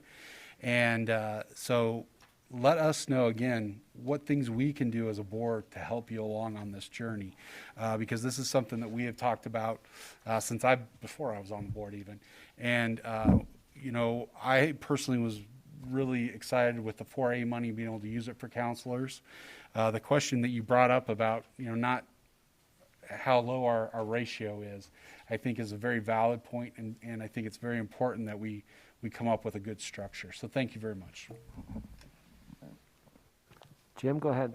And so let us know, again, what things we can do as a board to help you along on this journey, because this is something that we have talked about since before I was on the board even. And, I personally was really excited with the 4A money, being able to use it for counselors. The question that you brought up about, not how low our ratio is, I think is a very valid point, and I think it's very important that we come up with a good structure. So thank you very much. Jim, go ahead.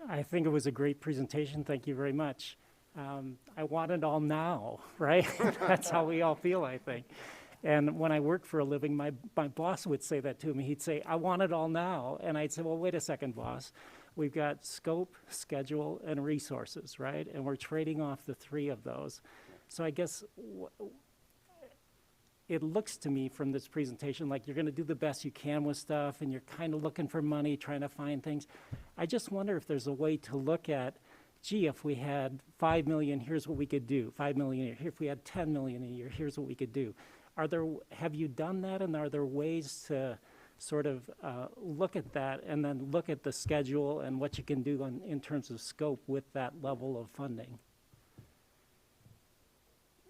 I think it was a great presentation. Thank you very much. I want it all now, right? That's how we all feel, I think. And when I worked for a living, my boss would say that to me. He'd say, I want it all now. And I'd say, well, wait a second, boss. We've got scope, schedule, and resources, right? And we're trading off the three of those. So I guess it looks to me from this presentation like you're going to do the best you can with stuff, and you're kind of looking for money, trying to find things. I just wonder if there's a way to look at gee, if we had 5 million, here's what we could do. 5 million a year. If we had 10 million a year, here's what we could do. Have you done that, and are there ways to sort of look at that and then look at the schedule and what you can do in terms of scope with that level of funding?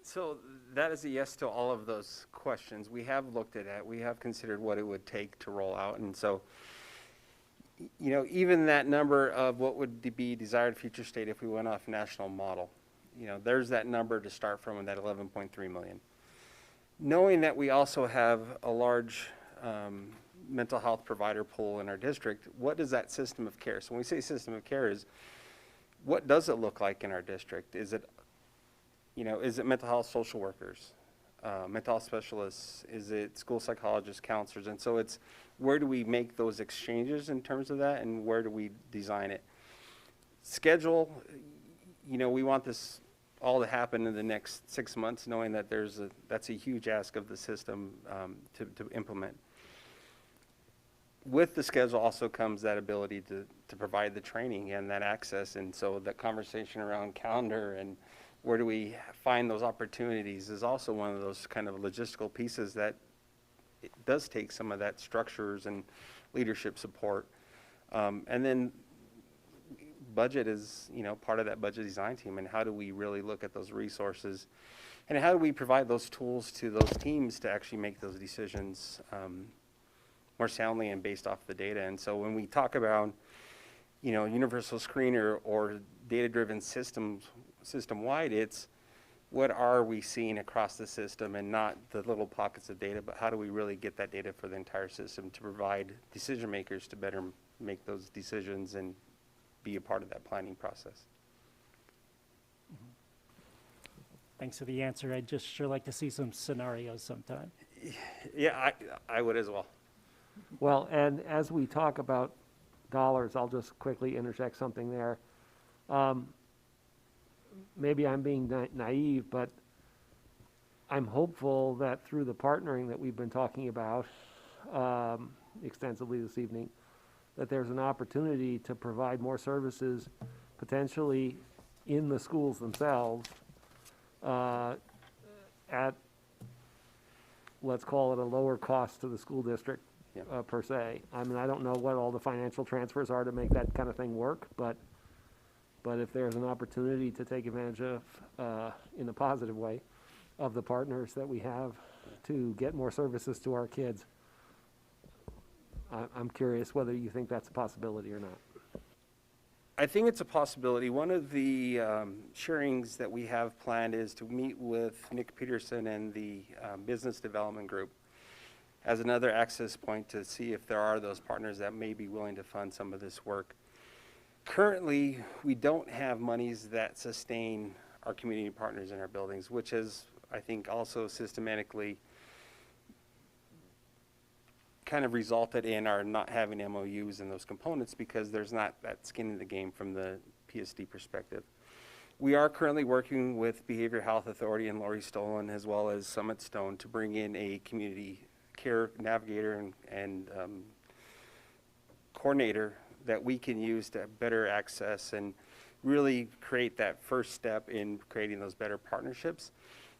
So that is a yes to all of those questions. We have looked at it. We have considered what it would take to roll out. And so, you know, even that number of what would be desired future state if we went off national model, you know, there's that number to start from in that 11.3 million. Knowing that we also have a large mental health provider pool in our district, what does that system of care? So when we say system of care is, what does it look like in our district? Is it, you know, is it mental health social workers, mental health specialists? Is it school psychologists, counselors? And so it's, where do we make those exchanges in terms of that, and where do we design it? Schedule, you know, we want this all to happen in the next 6 months, knowing that that's a huge ask of the system to implement. With the schedule also comes that ability to provide the training and that access, and so that conversation around calendar and where do we find those opportunities is also one of those kind of logistical pieces that it does take some of that structures and leadership support. And then budget is, you know, part of that budget design team, and how do we really look at those resources, and how do we provide those tools to those teams to actually make those decisions more soundly and based off the data. And so when we talk about, you know, universal screener or data-driven system-wide, it's what are we seeing across the system, and not the little pockets of data, but how do we really get that data for the entire system to provide decision makers to better make those decisions and be a part of that planning process. Thanks for the answer. I'd just sure like to see some scenarios sometime. Yeah, I would as well. Well, and as we talk about dollars, I'll just quickly interject something there. Maybe I'm being naive, but I'm hopeful that through the partnering that we've been talking about extensively this evening, that there's an opportunity to provide more services potentially in the schools themselves at, let's call it, a lower cost to the school district per se. I mean, I don't know what all the financial transfers are to make that kind of thing work, but if there's an opportunity to take advantage of, in a positive way, of the partners that we have to get more services to our kids, I'm curious whether you think that's a possibility or not. I think it's a possibility. One of the sharings that we have planned is to meet with Nick Peterson and the business development group as another access point to see if there are those partners that may be willing to fund some of this work. Currently, we don't have monies that sustain our community partners in our buildings, which is, I think, also systematically kind of resulted in our not having MOUs in those components, because there's not that skin in the game from the PSD perspective. We are currently working with Behavioral Health Authority and Lori Stolen, as well as Summit Stone, to bring in a community care navigator and coordinator that we can use to better access and really create that first step in creating those better partnerships.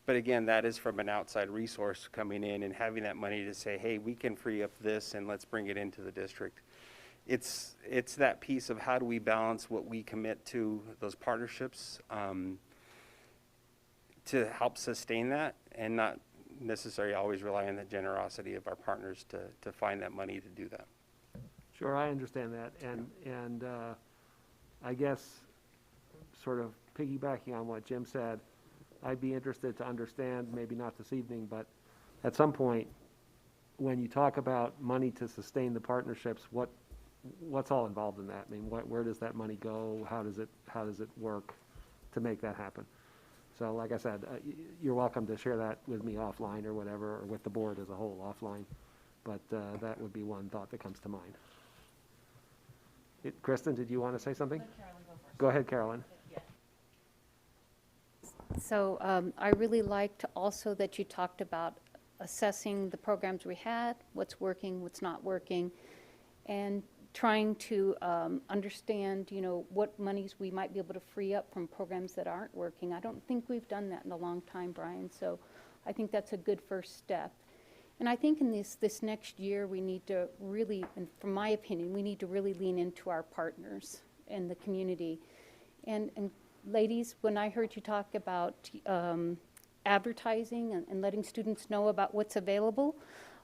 But again, that is from an outside resource coming in and having that money to say, hey, we can free up this and let's bring it into the district. It's that piece of how do we balance what we commit to those partnerships to help sustain that, and not necessarily always rely on the generosity of our partners to find that money to do that. Sure, I understand that, and I guess sort of piggybacking on what Jim said, I'd be interested to understand, maybe not this evening, but at some point, when you talk about money to sustain the partnerships, what's all involved in that? I mean, where does that money go? How does it work to make that happen? So, like I said, you're welcome to share that with me offline or whatever, or with the board as a whole offline. But that would be one thought that comes to mind. Kristen, did you want to say something? Let Carolyn go first. Go ahead, Carolyn. So I really liked also that you talked about assessing the programs we had, what's working, what's not working, and trying to understand, what monies we might be able to free up from programs that aren't working. I don't think we've done that in a long time, Brian, so I think that's a good first step. And I think in this next year, we need to really, and from my opinion, we need to really lean into our partners in the community. And ladies, when I heard you talk about advertising and letting students know about what's available,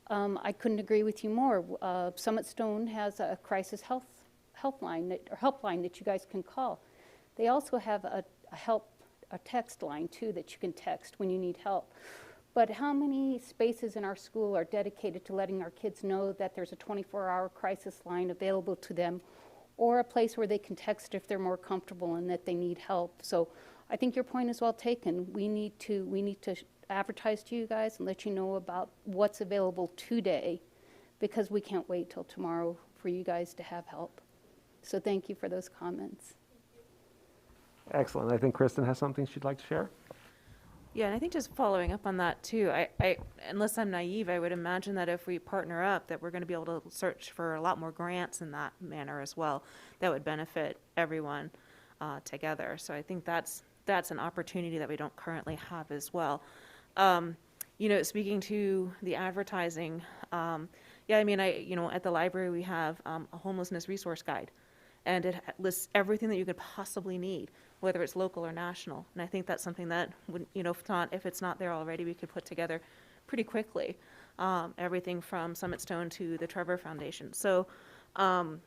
I couldn't agree with you more. Summit Stone has a crisis helpline that you guys can call. They also have a text line too that you can text when you need help. But how many spaces in our school are dedicated to letting our kids know that there's a 24-hour crisis line available to them, or a place where they can text if they're more comfortable and that they need help? So I think your point is well taken. We need to advertise to you guys and let you know about what's available today, because we can't wait till tomorrow for you guys to have help. So thank you for those comments. Excellent. I think Kristen has something she'd like to share. Yeah, and I think just following up on that too, unless I'm naive, I would imagine that if we partner up, that we're going to be able to search for a lot more grants in that manner as well. That would benefit everyone together. So I think that's an opportunity that we don't currently have as well. Speaking to the advertising, at the library we have a homelessness resource guide, and it lists everything that you could possibly need, whether it's local or national. And I think that's something that would, if it's not there already, we could put together pretty quickly. Everything from Summit Stone to the Trevor Foundation. So,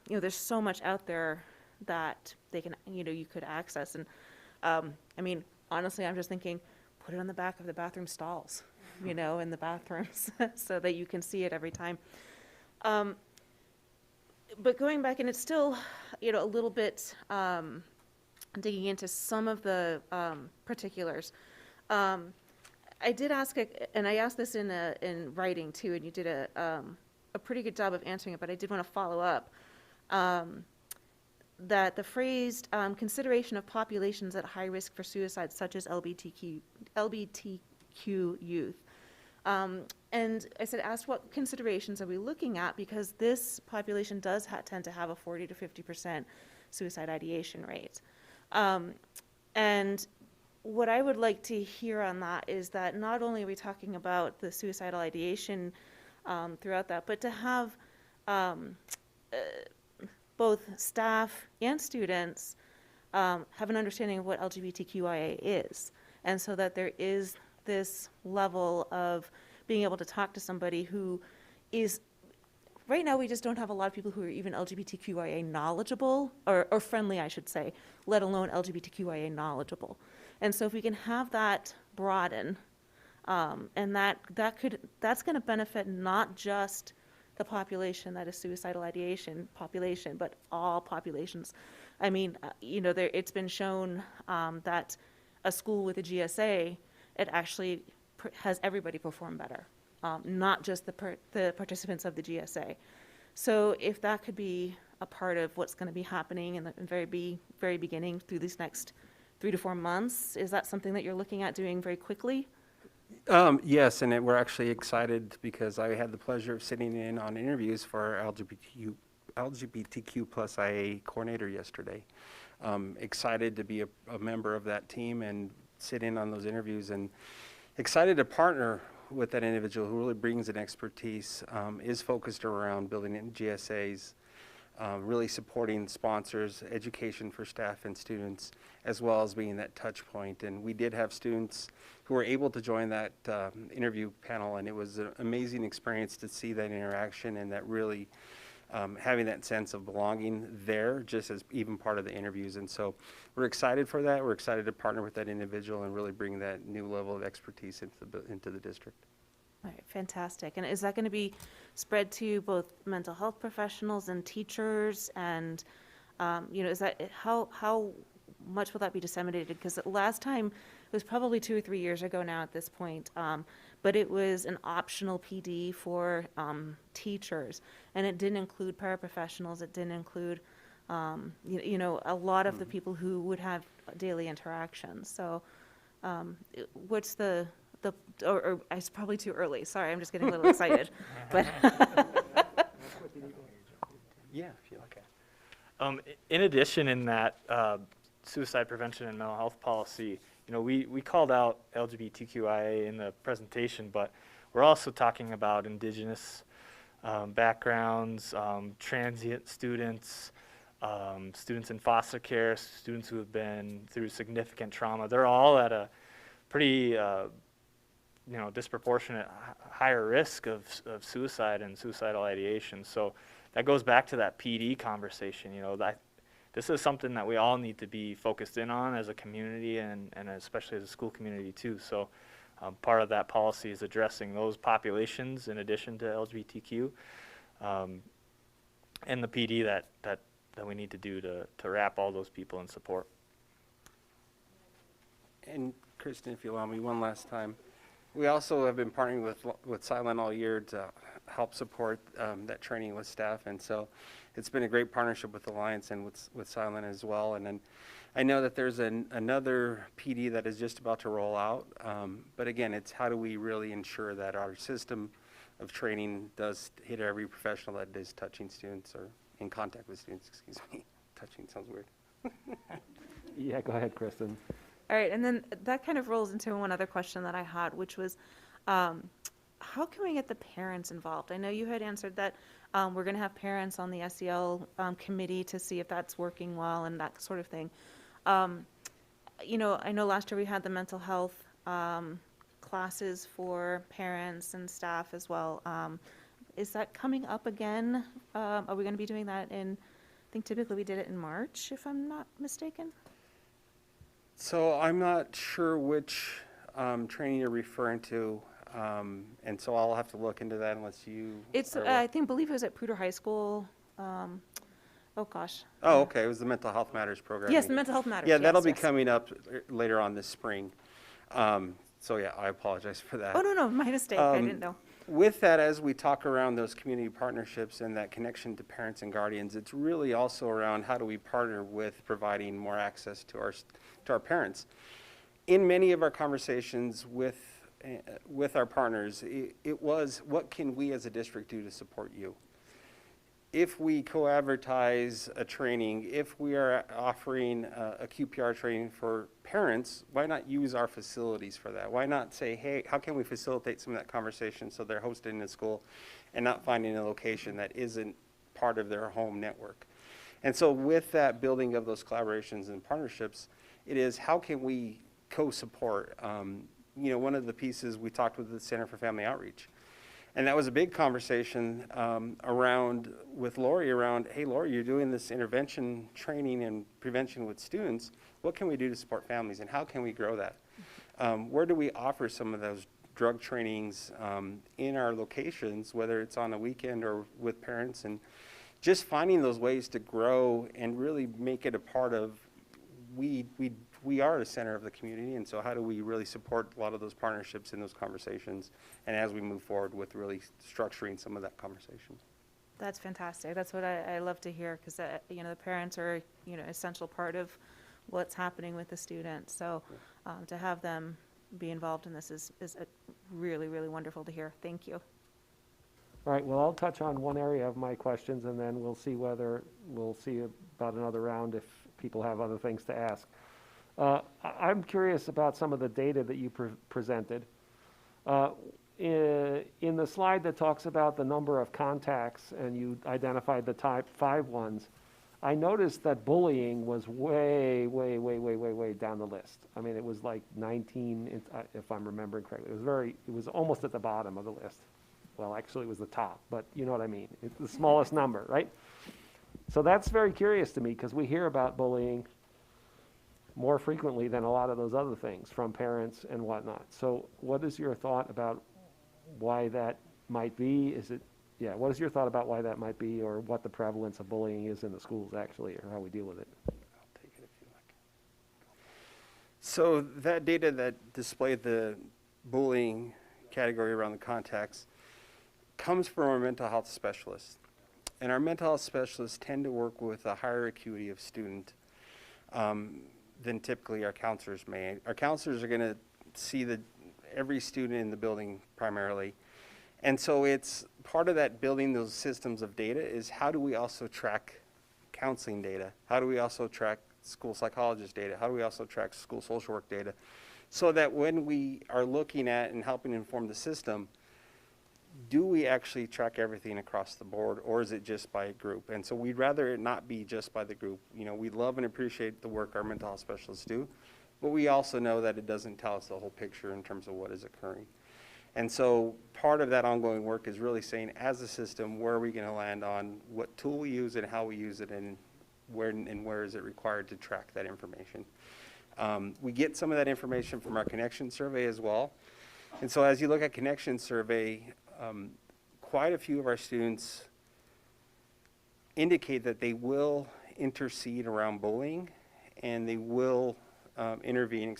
there's so much out there that they can, you could access. And honestly, I'm just thinking, put it on the back of the bathroom stalls, in the bathrooms, so that you can see it every time. But going back, and it's still, a little bit digging into some of the particulars. I did ask, and I asked this in writing too, and you did a pretty good job of answering it, but I did want to follow up. That the phrased consideration of populations at high risk for suicide, such as LGBTQ youth. And I said, asked what considerations are we looking at, because this population does tend to have a 40 to 50% suicide ideation rate. And what I would like to hear on that is that not only are we talking about the suicidal ideation throughout that, but to have both staff and students have an understanding of what LGBTQIA is, and so that there is this level of being able to talk to somebody who is, right now we just don't have a lot of people who are even LGBTQIA knowledgeable, or friendly, I should say, let alone LGBTQIA knowledgeable. And so if we can have that broaden, and that's going to benefit not just the population that is suicidal ideation population, but all populations. It's been shown that a school with a GSA, it actually has everybody perform better, not just the participants of the GSA. So if that could be a part of what's going to be happening in the very beginning through these next 3 to 4 months, is that something that you're looking at doing very quickly? Yes, and we're actually excited because I had the pleasure of sitting in on interviews for our LGBTQ plus IA coordinator yesterday. Excited to be a member of that team and sit in on those interviews, and excited to partner with that individual who really brings an expertise, is focused around building in GSAs, really supporting sponsors, education for staff and students, as well as being that touch point. And we did have students who were able to join that interview panel, and it was an amazing experience to see that interaction and that really having that sense of belonging there, just as even part of the interviews. And so we're excited for that. We're excited to partner with that individual and really bring that new level of expertise into the district. All right, fantastic. And is that going to be spread to both mental health professionals and teachers? And, is that, how much will that be disseminated? Because last time, it was probably 2 or 3 years ago now at this point, but it was an optional PD for teachers, and it didn't include paraprofessionals. It didn't include, a lot of the people who would have daily interactions. So what's or it's probably too early. Sorry, I'm just getting a little excited. But Yeah, if you like. Okay. In addition, in that suicide prevention and mental health policy, we called out LGBTQIA in the presentation, but we're also talking about indigenous backgrounds, transient students, students in foster care, students who have been through significant trauma. They're all at a pretty disproportionate higher risk of suicide and suicidal ideation. So that goes back to that PD conversation. This is something that we all need to be focused in on as a community and especially as a school community too. So part of that policy is addressing those populations in addition to LGBTQ and the PD that we need to do to wrap all those people in support. And Kristen, if you allow me one last time, we also have been partnering with Silent all year to help support that training with staff, and so it's been a great partnership with Alliance and with Silent as well. And then I know that there's another PD that is just about to roll out, but again, it's how do we really ensure that our system of training does hit every professional that is touching students or in contact with students, excuse me. Touching sounds weird. Yeah, go ahead, Kristen. All right, and then that kind of rolls into one other question that I had, which was, how can we get the parents involved? I know you had answered that we're going to have parents on the SEL committee to see if that's working well and that sort of thing. I know last year we had the mental health classes for parents and staff as well. Is that coming up again? Are we going to be doing that I think typically we did it in March, if I'm not mistaken? So I'm not sure which training you're referring to, and so I'll have to look into that unless you. It's I believe it was at Pruder High School. Oh gosh. Oh, okay. It was the Mental Health Matters program. Yes, the Mental Health Matters. Yeah, that'll be yes. coming up later on this spring. So yeah, I apologize for that. Oh no, my mistake. I didn't know. With that, as we talk around those community partnerships and that connection to parents and guardians, it's really also around how do we partner with providing more access to our parents. In many of our conversations with our partners, it was, what can we as a district do to support you? If we co-advertise a training, if we are offering a QPR training for parents, why not use our facilities for that? Why not say, hey, how can we facilitate some of that conversation so they're hosted in the school and not finding a location that isn't part of their home network? And so with that building of those collaborations and partnerships, it is how can we co-support? One of the pieces we talked with the Center for Family Outreach. And that was a big conversation with Lori around, hey, Lori, you're doing this intervention training and prevention with students. What can we do to support families, and how can we grow that? Where do we offer some of those drug trainings in our locations, whether it's on a weekend or with parents, and just finding those ways to grow and really make it a part of, we are the center of the community, and so how do we really support a lot of those partnerships and those conversations, and as we move forward with really structuring some of that conversation. That's fantastic. That's what I love to hear, because the parents are essential part of what's happening with the students. So to have them be involved in this is really, really wonderful to hear. Thank you. All right, well, I'll touch on one area of my questions, and then we'll see about another round if people have other things to ask. I'm curious about some of the data that you presented. In the slide that talks about the number of contacts, and you identified the top 5 ones, I noticed that bullying was way down the list. I mean, it was like 19, if I'm remembering correctly. It was almost at the bottom of the list. Well, actually, it was the top, but you know what I mean. It's the smallest number, right? So that's very curious to me, because we hear about bullying more frequently than a lot of those other things from parents and whatnot. So what is your thought about why that might be? What is your thought about why that might be, or what the prevalence of bullying is in the schools actually, or how we deal with it? I'll take it if you like. So that data that displayed the bullying category around the contacts comes from our mental health specialists. And our mental health specialists tend to work with a higher acuity of student than typically our counselors may. Our counselors are going to see every student in the building primarily, And so it's part of that building those systems of data is how do we also track counseling data? How do we also track school psychologist data? How do we also track school social work data? So that when we are looking at and helping inform the system, do we actually track everything across the board, or is it just by group? And so we'd rather it not be just by the group. You know, we love and appreciate the work our mental health specialists do, but we also know that it doesn't tell us the whole picture in terms of what is occurring. And so part of that ongoing work is really saying, as a system, where are we going to land on what tool we use and how we use it, and where is it required to track that information. We get some of that information from our connection survey as well. And so as you look at connection survey, quite a few of our students indicate that they will intercede around bullying, and they will intervene,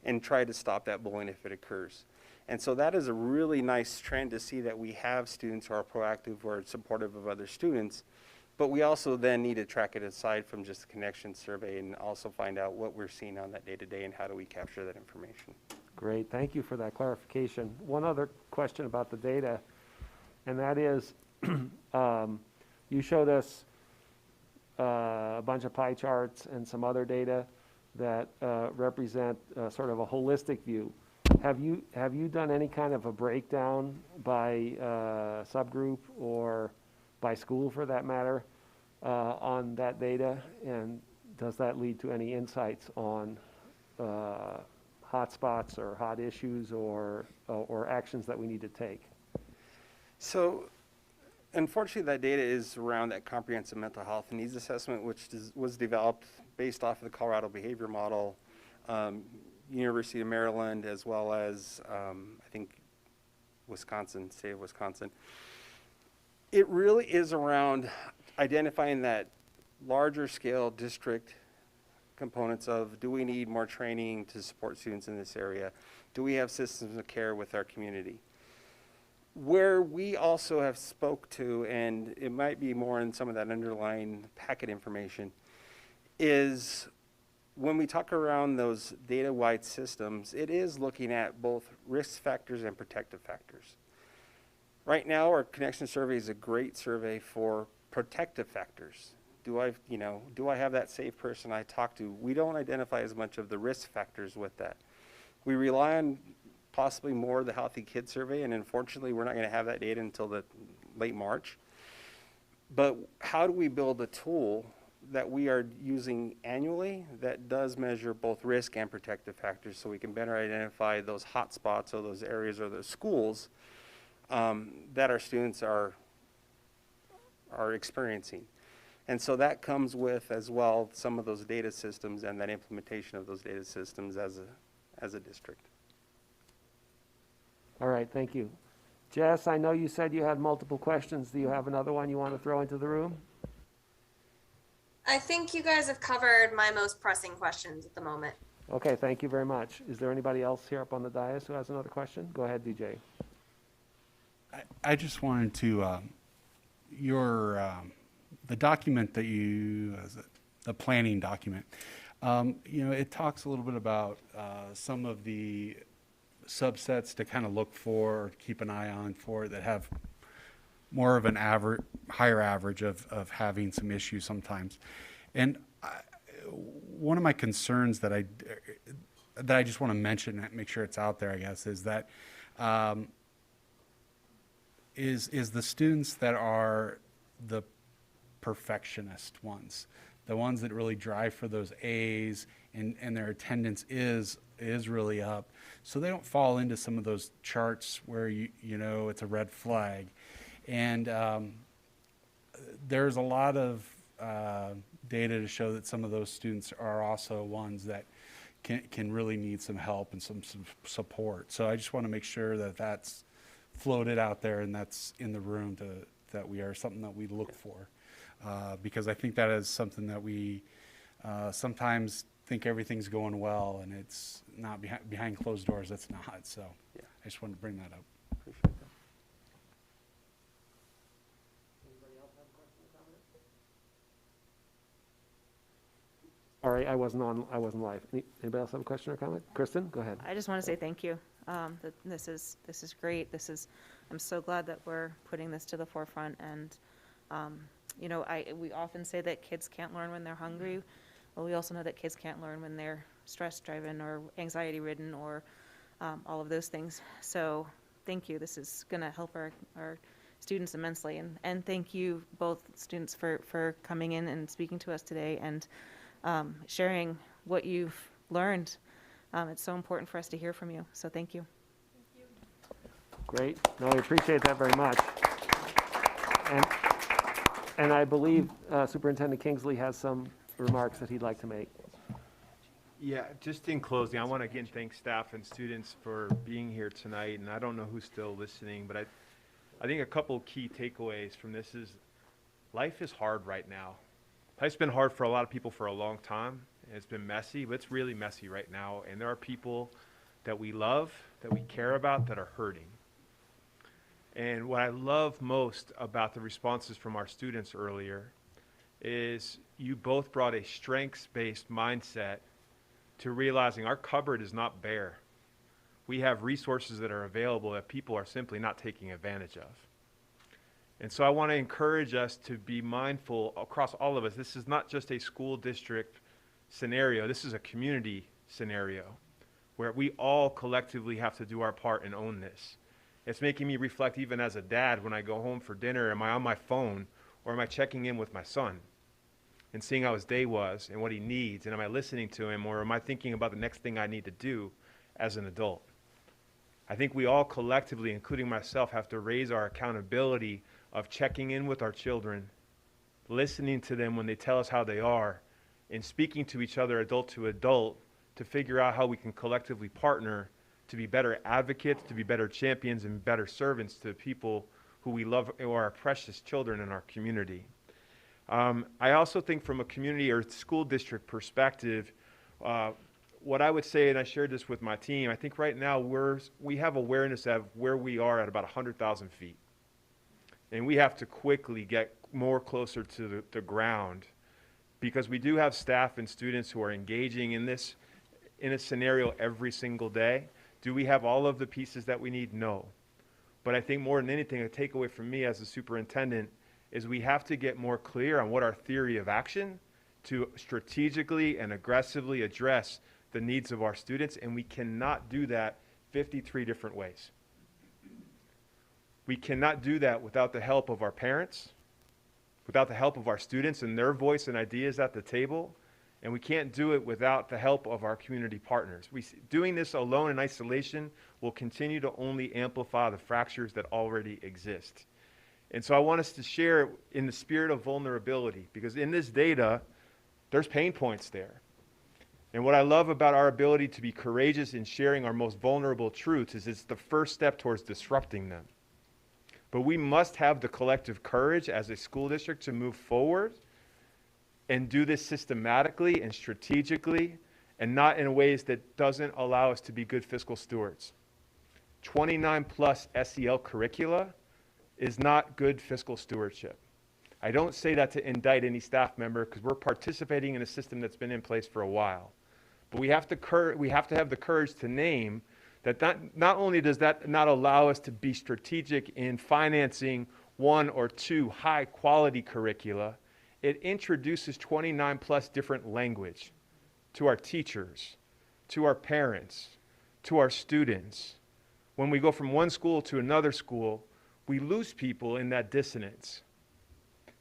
and try to stop that bullying if it occurs. And so that is a really nice trend to see, that we have students who are proactive, who are supportive of other students, but we also then need to track it aside from just the connection survey and also find out what we're seeing on that day-to-day and how do we capture that information. Great, thank you for that clarification. One other question about the data, and that is, you showed us a bunch of pie charts and some other data that represent sort of a holistic view. Have you done any kind of a breakdown by subgroup or by school, for that matter, on that data? And does that lead to any insights on hot spots or hot issues or actions that we need to take? So unfortunately, that data is around that comprehensive mental health and needs assessment, which was developed based off of the Colorado behavior model, University of Maryland, as well as I think Wisconsin, state of Wisconsin. It really is around identifying that larger scale district components of, do we need more training to support students in this area? Do we have systems of care with our community? Where we also have spoke to, and it might be more in some of that underlying packet information, is when we talk around those data-wide systems, it is looking at both risk factors and protective factors. Right now, our connection survey is a great survey for protective factors. Do I have that safe person I talk to? We don't identify as much of the risk factors with that. We rely on possibly more of the Healthy Kids survey, and unfortunately, we're not going to have that data until the late March. But how do we build a tool that we are using annually that does measure both risk and protective factors, so we can better identify those hot spots or those areas or those schools that our students are experiencing? And so that comes with, as well, some of those data systems and that implementation of those data systems as a district. All right, thank you. Jess, I know you said you had multiple questions. Do you have another one you want to throw into the room? I think you guys have covered my most pressing questions at the moment. Okay, thank you very much. Is there anybody else here up on the dais who has another question? Go ahead, DJ. I just wanted to, the document that the planning document, it talks a little bit about some of the subsets to kind of look for or keep an eye on for that have more of an higher average of having some issues sometimes. And one of my concerns that I just want to mention and make sure it's out there, I guess, is that is the students that are the perfectionist ones, the ones that really drive for those A's and their attendance is really up. So they don't fall into some of those charts where it's a red flag. And there's a lot of data to show that some of those students are also ones that can really need some help and some support. So I just want to make sure that that's floated out there and that's in the room that we are something that we look for. Because I think that is something that we sometimes think everything's going well, and it's not behind closed doors. It's not. So yeah, I just wanted to bring that up. Appreciate that. Anybody else have a question or comment? All right, I wasn't live. Anybody else have a question or comment? Kristen, go ahead. I just want to say thank you. that this is great. I'm so glad that we're putting this to the forefront. And you know, we often say that kids can't learn when they're hungry. Well, we also know that kids can't learn when they're stress-driven or anxiety-ridden or all of those things. So thank you. This is going to help our students immensely. And thank you, both students, for coming in and speaking to us today and sharing what you've learned. It's so important for us to hear from you. So thank you. Great. No, I appreciate that very much. And I believe Superintendent Kingsley has some remarks that he'd like to make. Yeah, just in closing, I want to again thank staff and students for being here tonight. And I don't know who's still listening, but I think a couple key takeaways from this is life is hard right now. Life's been hard for a lot of people for a long time. It's been messy, but it's really messy right now. And there are people that we love, that we care about, that are hurting. And what I love most about the responses from our students earlier is you both brought a strengths-based mindset to realizing our cupboard is not bare. We have resources that are available that people are simply not taking advantage of. And so I want to encourage us to be mindful across all of us. This is not just a school district scenario. This is a community scenario where we all collectively have to do our part and own this. It's making me reflect even as a dad when I go home for dinner, am I on my phone or am I checking in with my son and seeing how his day was and what he needs, and am I listening to him, or am I thinking about the next thing I need to do as an adult? I think we all collectively, including myself, have to raise our accountability of checking in with our children, listening to them when they tell us how they are, and speaking to each other adult to adult to figure out how we can collectively partner to be better advocates, to be better champions, and better servants to the people who we love, or our precious children in our community. I also think from a community or school district perspective, what I would say, and I shared this with my team, I think right now we have awareness of where we are at about 100,000 feet. And we have to quickly get more closer to the ground, because we do have staff and students who are engaging in this, in a scenario every single day. Do we have all of the pieces that we need? No. But I think more than anything, a takeaway from me as a superintendent is we have to get more clear on what our theory of action to strategically and aggressively address the needs of our students, and we cannot do that 53 different ways. We cannot do that without the help of our parents, without the help of our students and their voice and ideas at the table, and we can't do it without the help of our community partners. Doing this alone in isolation will continue to only amplify the fractures that already exist. And so I want us to share in the spirit of vulnerability, because in this data, there's pain points there. And what I love about our ability to be courageous in sharing our most vulnerable truths is it's the first step towards disrupting them. But we must have the collective courage as a school district to move forward and do this systematically and strategically, and not in ways that doesn't allow us to be good fiscal stewards. 29 plus SEL curricula is not good fiscal stewardship. I don't say that to indict any staff member, because we're participating in a system that's been in place for a while. But we have to have the courage to name that not only does that not allow us to be strategic in financing one or two high quality curricula, it introduces 29 plus different language to our teachers, to our parents, to our students. When we go from one school to another school, we lose people in that dissonance.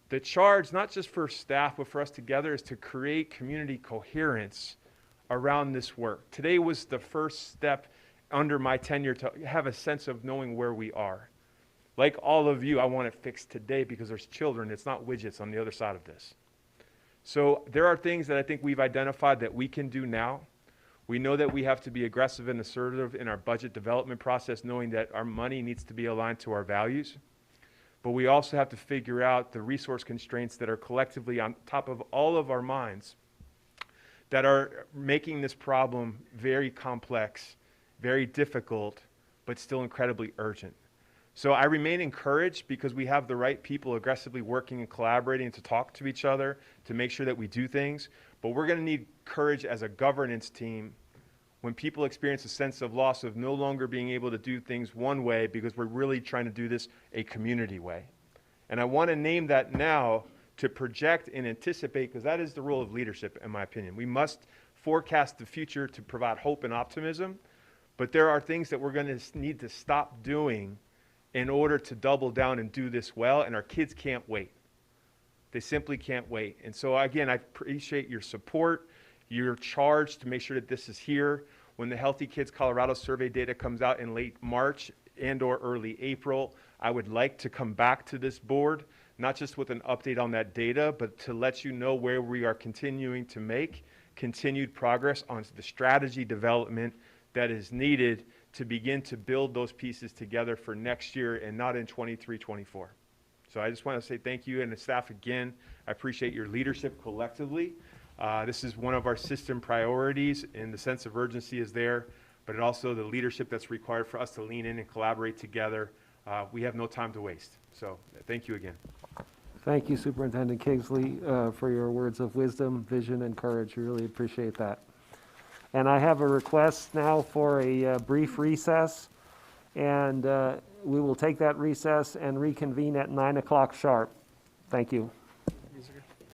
The charge, not just for staff, but for us together, is to create community coherence around this work. Today was the first step under my tenure to have a sense of knowing where we are. Like all of you, I want it fixed today because there's children. It's not widgets on the other side of this. So there are things that I think we've identified that we can do now. We know that we have to be aggressive and assertive in our budget development process, knowing that our money needs to be aligned to our values. But we also have to figure out the resource constraints that are collectively on top of all of our minds that are making this problem very complex, very difficult, but still incredibly urgent. So I remain encouraged because we have the right people aggressively working and collaborating to talk to each other, to make sure that we do things. But we're going to need courage as a governance team when people experience a sense of loss of no longer being able to do things one way because we're really trying to do this a community way. And I want to name that now to project and anticipate, because that is the role of leadership, in my opinion. We must forecast the future to provide hope and optimism, but there are things that we're going to need to stop doing in order to double down and do this well, and our kids can't wait. They simply can't wait. And so again, I appreciate your support. You're charged to make sure that this is here. When the Healthy Kids Colorado survey data comes out in late March and or early April, I would like to come back to this board, not just with an update on that data, but to let you know where we are continuing to make continued progress on the strategy development that is needed to begin to build those pieces together for next year and not in 23-24. So I just want to say thank you and the staff again. I appreciate your leadership collectively. This is one of our system priorities, and the sense of urgency is there, but also the leadership that's required for us to lean in and collaborate together. We have no time to waste. So thank you again. Thank you, Superintendent Kingsley, for your words of wisdom, vision, and courage. We really appreciate that. And I have a request now for a brief recess, and we will take that recess and reconvene at 9 o'clock sharp. Thank you.